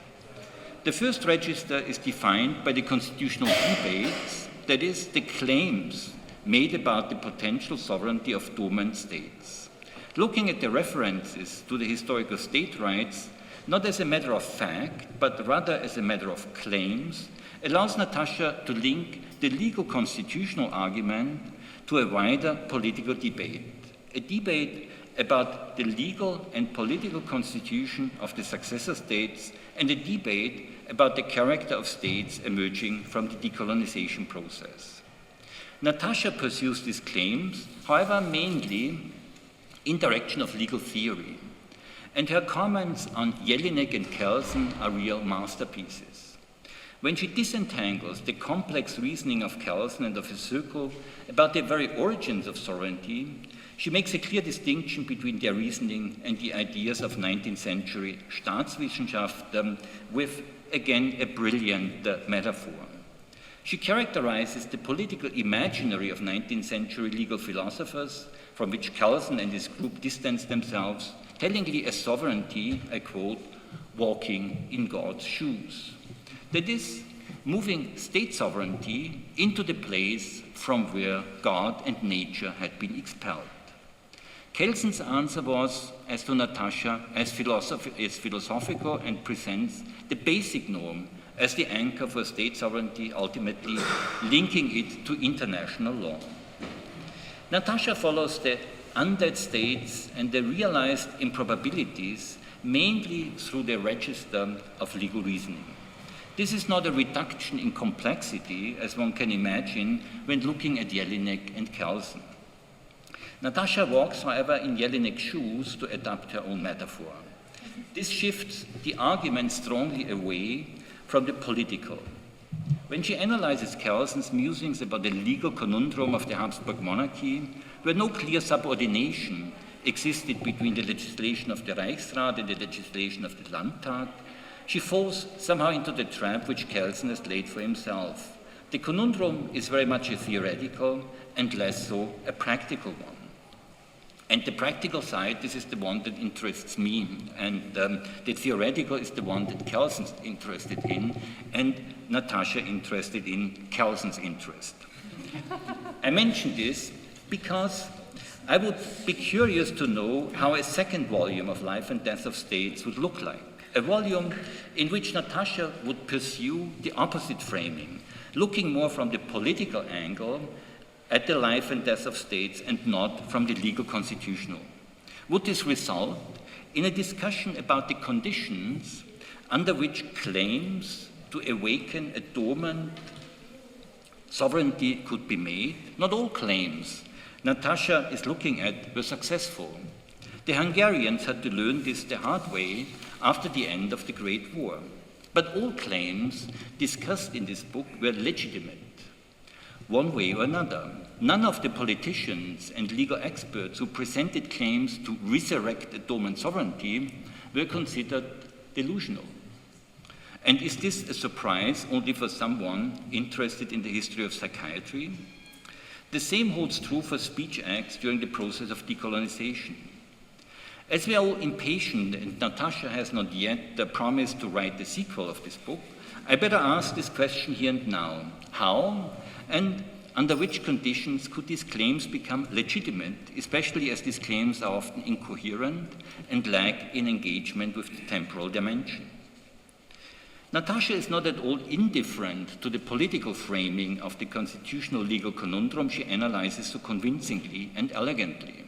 The first register is defined by the constitutional debates, that is, the claims made about the potential sovereignty of dormant states. Looking at the references to the historical state rights, not as a matter of fact, but rather as a matter of claims, allows Natasha to link the legal constitutional argument to a wider political debate, a debate about the legal and political constitution of the successor states, and a debate about the character of states emerging from the decolonization process. Natasha pursues these claims, however, mainly in direction of legal theory, and her comments on Jelinek and Kelsen are real masterpieces. When she disentangles the complex reasoning of Kelsen and of his circle about the very origins of sovereignty, she makes a clear distinction between their reasoning and the ideas of 19th century Staatswissenschaft with, again, a brilliant metaphor. She characterizes the political imaginary of 19th century legal philosophers, from which Kelsen and his group distanced themselves, tellingly a sovereignty, I quote, walking in God's shoes. That is, moving state sovereignty into the place from where God and nature had been expelled. Kelsen's answer was, as to Natasha, as philosophical and presents the basic norm as the anchor for state sovereignty, ultimately linking it to international law. Natasha follows the undead states and the realized improbabilities mainly through the register of legal reasoning. This is not a reduction in complexity, as one can imagine when looking at Jelinek and Kelsen. Natasha walks, however, in Jelinek's shoes, to adapt her own metaphor. This shifts the argument strongly away from the political. When she analyzes Kelsen's musings about the legal conundrum of the Habsburg monarchy, where no clear subordination existed between the legislation of the Reichsrat and the legislation of the Landtag, she falls somehow into the trap which Kelsen has laid for himself. The conundrum is very much a theoretical and less so a practical one. And the practical side, this is the one that interests me, and the theoretical is the one that Kelsen's interested in, and Natasha interested in Kelsen's interest. I mention this because I would be curious to know how a second volume of Life and Death of States would look like. A volume in which Natasha would pursue the opposite framing, looking more from the political angle at the life and death of states and not from the legal constitutional. Would this result in a discussion about the conditions under which claims to awaken a dormant sovereignty could be made. Not all claims Natasha is looking at were successful. The Hungarians had to learn this the hard way after the end of the Great War. But all claims discussed in this book were legitimate, one way or another. None of the politicians and legal experts who presented claims to resurrect a dormant sovereignty were considered delusional. And is this a surprise only for someone interested in the history of psychiatry? The same holds true for speech acts during the process of decolonization. As we are all impatient and Natasha has not yet promised to write the sequel of this book, I better ask this question here and now. How and under which conditions could these claims become legitimate, especially as these claims are often incoherent and lack in engagement with the temporal dimension? Natasha is not at all indifferent to the political framing of the constitutional legal conundrum she analyzes so convincingly and elegantly.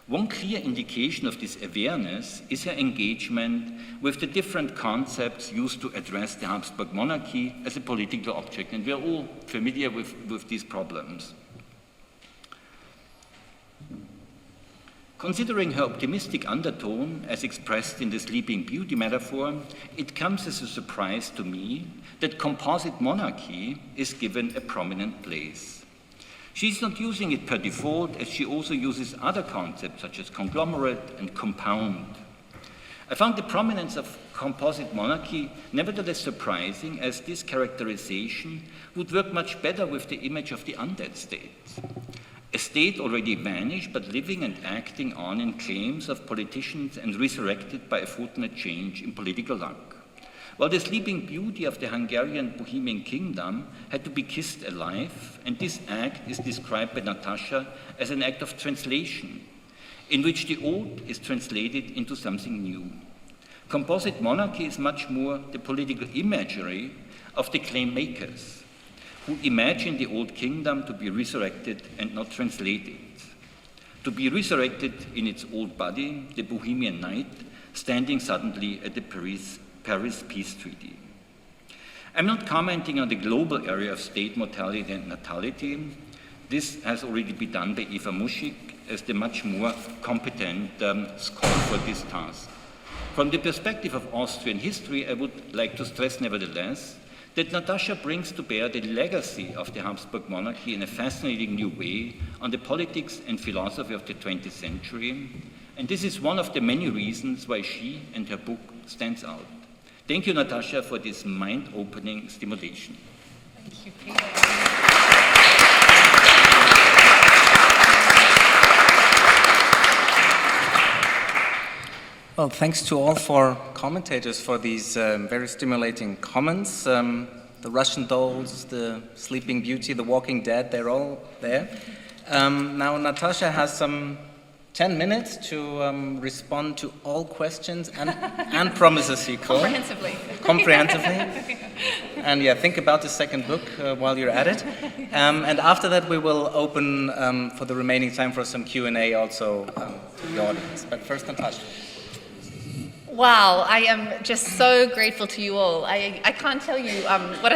One clear indication of this awareness is her engagement with the different concepts used to address the Habsburg Monarchy as a political object, and we are all familiar with these problems. Considering her optimistic undertone, as expressed in the Sleeping Beauty metaphor, it comes as a surprise to me that composite monarchy is given a prominent place. She is not using it per default, as she also uses other concepts such as conglomerate and compound. I found the prominence of composite monarchy nevertheless surprising, as this characterization would work much better with the image of the undead state. A state already vanished, but living and acting on in claims of politicians and resurrected by a fortunate change in political luck. While the Sleeping Beauty of the Hungarian Bohemian Kingdom had to be kissed alive, and this act is described by Natasha as an act of translation, in which the old is translated into something new. Composite monarchy is much more the political imagery of the claim makers, who imagine the old kingdom to be resurrected and not translated. To be resurrected in its old body, the Bohemian knight, standing suddenly at the Paris Peace Treaty. I'm not commenting on the global area of state mortality and natality. This has already been done by Eva Muschik as the much more competent scholar for this task. From the perspective of Austrian history, I would like to stress nevertheless that Natasha brings to bear the legacy of the Habsburg monarchy in a fascinating new way on the politics and philosophy of the 20th century. And this is one of the many reasons why she and her book stands out. Thank you, Natasha, for this mind-opening stimulation. Thank you, Peter. Well, thanks to all four commentators for these very stimulating comments. The Russian dolls, the Sleeping Beauty, the Walking Dead, they're all there. Now, Natasha has some 10 minutes to respond to all questions and promise a sequel. Comprehensively. And yeah, think about the second book while you're at it. And after that, we will open for the remaining time for some Q&A also to the audience. But first, Natasha. Wow, I am just so grateful to you all. I can't tell you what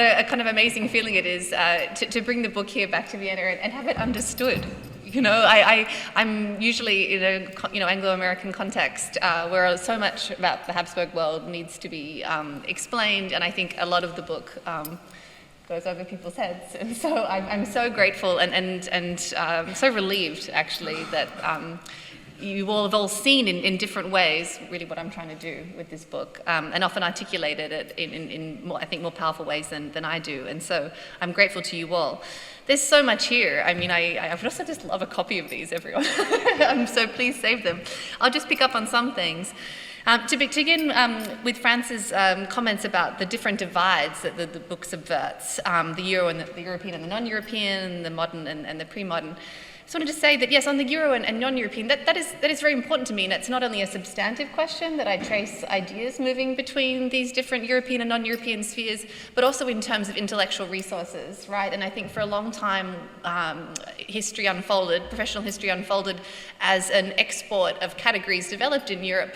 a kind of amazing feeling it is to bring the book here back to Vienna and have it understood. You know, I'm usually in a Anglo-American context where so much about the Habsburg world needs to be explained, and I think a lot of the book goes over people's heads. And so I'm so grateful and so relieved, actually, that you all have all seen in different ways really what I'm trying to do with this book, and often articulated it in more, I think, more powerful ways than I do. And so I'm grateful to you all. There's so much here. I mean, I would also just love a copy of these, everyone. So please save them. I'll just pick up on some things. To begin with Franz's comments about the different divides that the book subverts, the European and the non-European, the modern and the pre-modern. just wanted to say that, yes, on the Euro and non-European, that is very important to me, and it's not only a substantive question that I trace ideas moving between these different European and non-European spheres, but also in terms of intellectual resources, right? And I think for a long time, professional history unfolded as an export of categories developed in Europe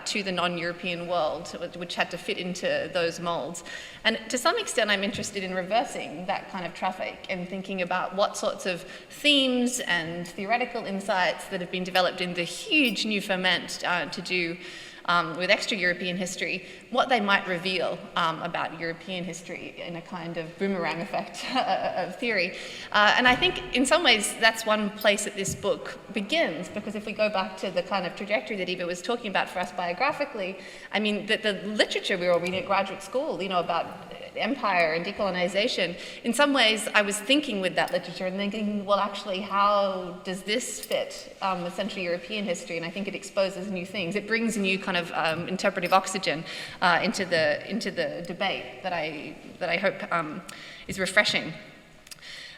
to the non-European world, which had to fit into those molds. And to some extent, I'm interested in reversing that kind of traffic and thinking about what sorts of themes and theoretical insights that have been developed in the huge new ferment to do with extra-European history, what they might reveal about European history in a kind of boomerang effect of theory. And I think in some ways that's one place that this book begins, because if we go back to the kind of trajectory that Eva was talking about for us biographically, I mean, the literature we were reading at graduate school, you know, about empire and decolonization, in some ways I was thinking with that literature and thinking, well, actually, how does this fit with Central European history? And I think it exposes new things. It brings new kind of interpretive oxygen into the debate that I hope is refreshing.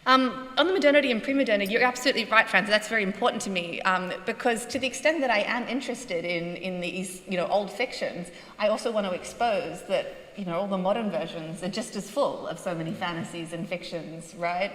On the modernity and pre-modernity, you're absolutely right, Franz. That's very important to me because to the extent that I am interested in these, you know, old fictions, I also want to expose that, you know, all the modern versions are just as full of so many fantasies and fictions, right?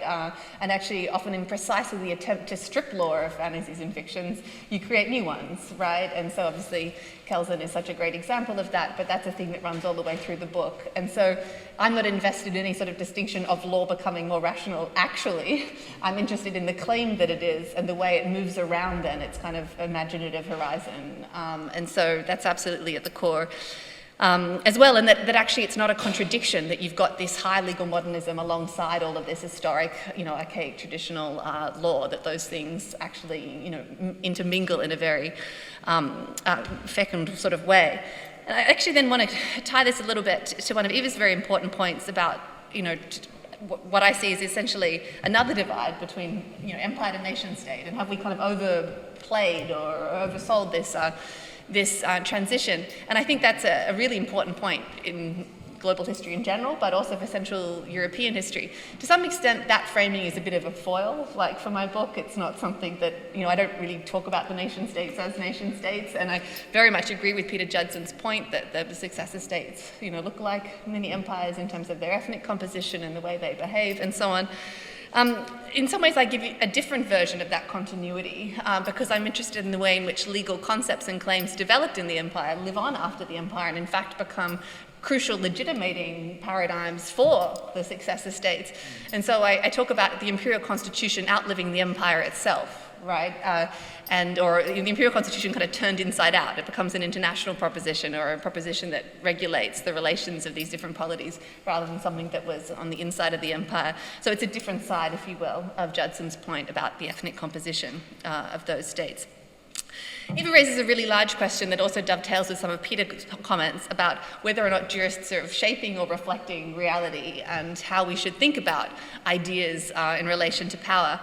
And actually, often in precisely the attempt to strip lore of fantasies and fictions, you create new ones, right? And so obviously, Kelsen is such a great example of that, but that's a thing that runs all the way through the book. And so I'm not invested in any sort of distinction of lore becoming more rational, actually. I'm interested in the claim that it is and the way it moves around then its kind of imaginative horizon. And so that's absolutely at the core. As well, and that actually it's not a contradiction that you've got this high legal modernism alongside all of this historic, you know, archaic traditional law, that those things actually, you know, intermingle in a very fecund sort of way. And I actually then want to tie this a little bit to one of Eva's very important points about, you know, what I see is essentially another divide between, you know, empire and nation state, and have we kind of overplayed or oversold this transition. And I think that's a really important point in global history in general, but also for Central European history. To some extent, that framing is a bit of a foil. Like for my book, it's not something that, you know, I don't really talk about the nation states as nation states, and I very much agree with Peter Judson's point that the successor states, you know, look like mini empires in terms of their ethnic composition and the way they behave and so on. In some ways, I give you a different version of that continuity because I'm interested in the way in which legal concepts and claims developed in the empire live on after the empire and in fact become crucial legitimating paradigms for the successor states. And so I talk about the imperial constitution outliving the empire itself, right? Or the imperial constitution kind of turned inside out. It becomes an international proposition or a proposition that regulates the relations of these different polities rather than something that was on the inside of the empire. So it's a different side, if you will, of Judson's point about the ethnic composition of those states. Eva raises a really large question that also dovetails with some of Peter's comments about whether or not jurists are shaping or reflecting reality and how we should think about ideas in relation to power.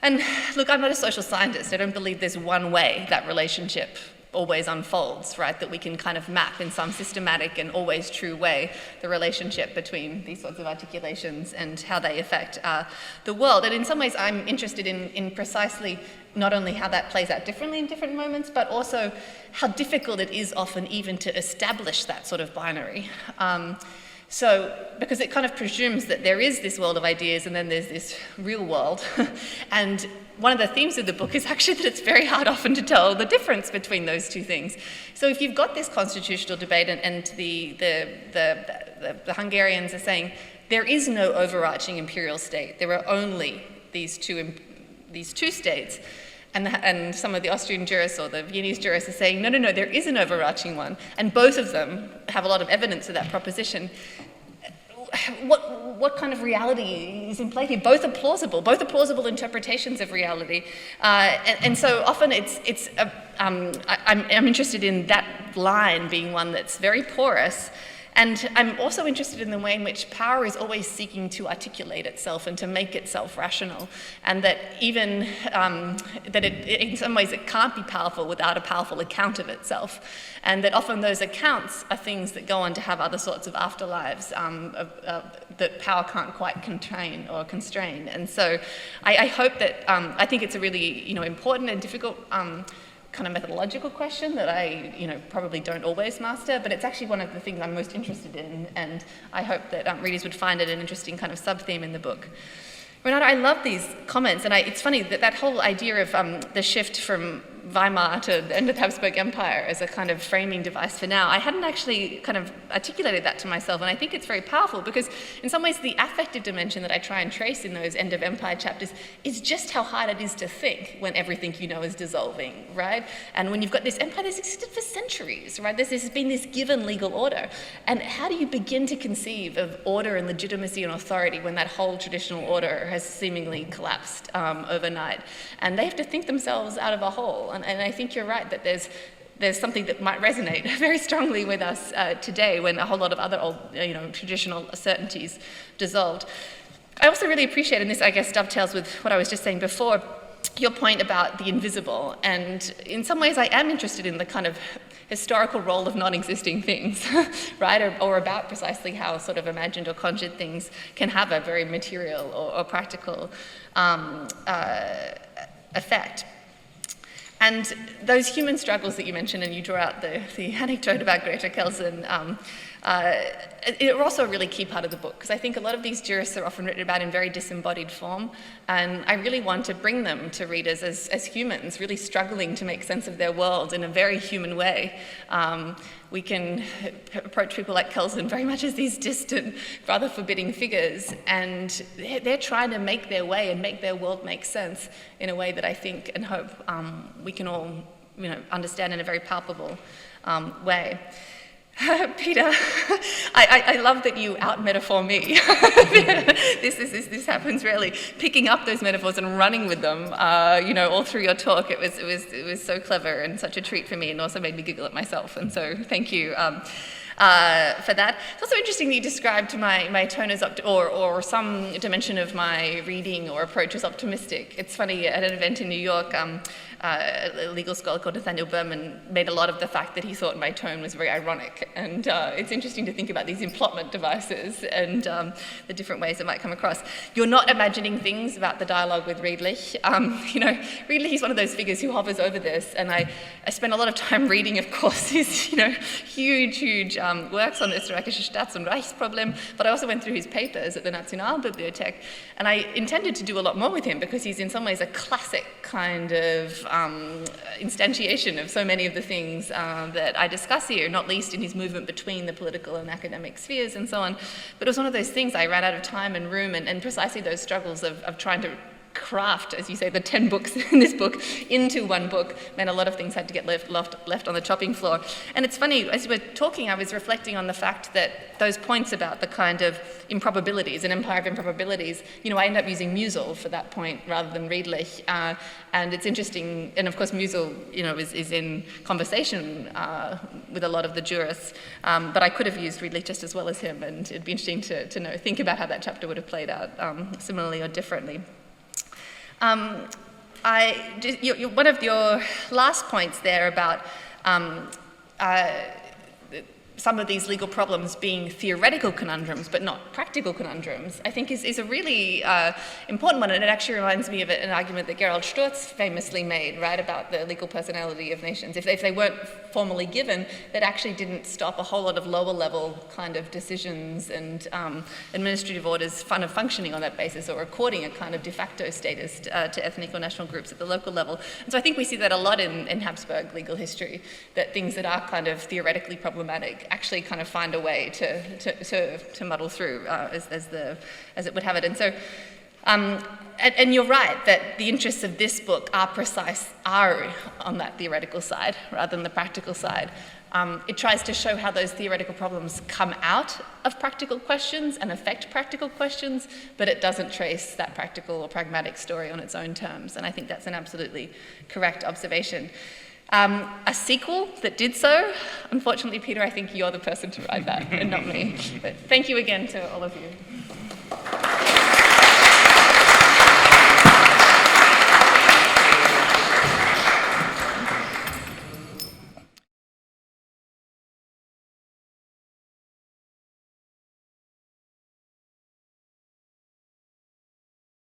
And look, I'm not a social scientist. I don't believe there's one way that relationship always unfolds, right? That we can kind of map in some systematic and always true way the relationship between these sorts of articulations and how they affect the world. And in some ways, I'm interested in precisely not only how that plays out differently in different moments, but also how difficult it is often even to establish that sort of binary. Because it kind of presumes that there is this world of ideas and then there's this real world. And one of the themes of the book is actually that it's very hard often to tell the difference between those two things. So if you've got this constitutional debate and the Hungarians are saying there is no overarching imperial state, there are only these two states, and some of the Austrian jurists or the Viennese jurists are saying, no, there is an overarching one. And both of them have a lot of evidence of that proposition. What kind of reality is in play here? Both are plausible interpretations of reality. And so often I'm interested in that line being one that's very porous. And I'm also interested in the way in which power is always seeking to articulate itself and to make itself rational, and that even in some ways it can't be powerful without a powerful account of itself, and that often those accounts are things that go on to have other sorts of afterlives that power can't quite constrain. And so I hope that, I think it's a really, important and difficult kind of methodological question that I, probably don't always master, but it's actually one of the things I'm most interested in, and I hope that readers would find it an interesting kind of sub-theme in the book. Renata, I love these comments, and it's funny that whole idea of the shift from Weimar to the end of the Habsburg Empire as a kind of framing device for now, I hadn't actually kind of articulated that to myself, and I think it's very powerful because in some ways the affective dimension that I try and trace in those end of empire chapters is just how hard it is to think when everything you know is dissolving, right? And when you've got this empire that's existed for centuries, right? There's been this given legal order, and how do you begin to conceive of order and legitimacy and authority when that whole traditional order has seemingly collapsed overnight? And they have to think themselves out of a hole. And I think you're right that there's something that might resonate very strongly with us today when a whole lot of other old, traditional certainties dissolved. I also really appreciate, and this I guess dovetails with what I was just saying before, your point about the invisible. And in some ways I am interested in the kind of historical role of non-existing things, right? Or about precisely how sort of imagined or conjured things can have a very material or practical effect. And those human struggles that you mentioned, and you draw out the anecdote about Greta Kelsen, are also a really key part of the book, because I think a lot of these jurists are often written about in very disembodied form, and I really want to bring them to readers as humans, really struggling to make sense of their world in a very human way. We can approach people like Kelsen very much as these distant, rather forbidding figures, and they're trying to make their way and make their world make sense in a way that I think and hope we can all, understand in a very palpable way. Peter, I love that you out-metaphor me. This happens rarely. Picking up those metaphors and running with them, all through your talk. It was so clever and such a treat for me, and also made me giggle at myself. And so, thank you for that. It's also interesting that you described my tone as or some dimension of my reading or approach as optimistic. It's funny, at an event in New York, a legal scholar called Nathaniel Berman made a lot of the fact that he thought my tone was very ironic. And it's interesting to think about these implotment devices and the different ways it might come across. You're not imagining things about the dialogue with Riedlich. Riedlich is one of those figures who hovers over this, and I spent a lot of time reading, of course, his huge works on the österreichische Staats- und Reichsproblem, but I also went through his papers at the Nationalbibliothek, and I intended to do a lot more with him because he's in some ways a classic kind of instantiation of so many of the things that I discuss here, not least in his movement between the political and academic spheres and so on. But it was one of those things I ran out of time and room, and precisely those struggles of trying to craft, as you say, the 10 books in this book into one book meant a lot of things had to get left on the chopping floor. And it's funny, as you were talking, I was reflecting on the fact that those points about the kind of improbabilities, an empire of improbabilities, I end up using Musil for that point rather than Riedlich. And it's interesting, and of course Musil, is in conversation with a lot of the jurists, but I could have used Riedlich just as well as him, and it'd be interesting to think about how that chapter would have played out similarly or differently. One of your last points there about some of these legal problems being theoretical conundrums but not practical conundrums, I think is a really important one, and it actually reminds me of an argument that Gerald Sturz famously made, right, about the legal personality of nations. If they weren't formally given, that actually didn't stop a whole lot of lower level kind of decisions and administrative orders functioning on that basis, or according a kind of de facto status to ethnic or national groups at the local level. And so I think we see that a lot in Habsburg legal history, that things that are kind of theoretically problematic actually kind of find a way to muddle through as it would have it. And so, and you're right that the interests of this book are on that theoretical side rather than the practical side. It tries to show how those theoretical problems come out of practical questions and affect practical questions, but it doesn't trace that practical or pragmatic story on its own terms. And I think that's an absolutely correct observation. A sequel that did so, unfortunately, Peter, I think you're the person to write that and not me. But thank you again to all of you.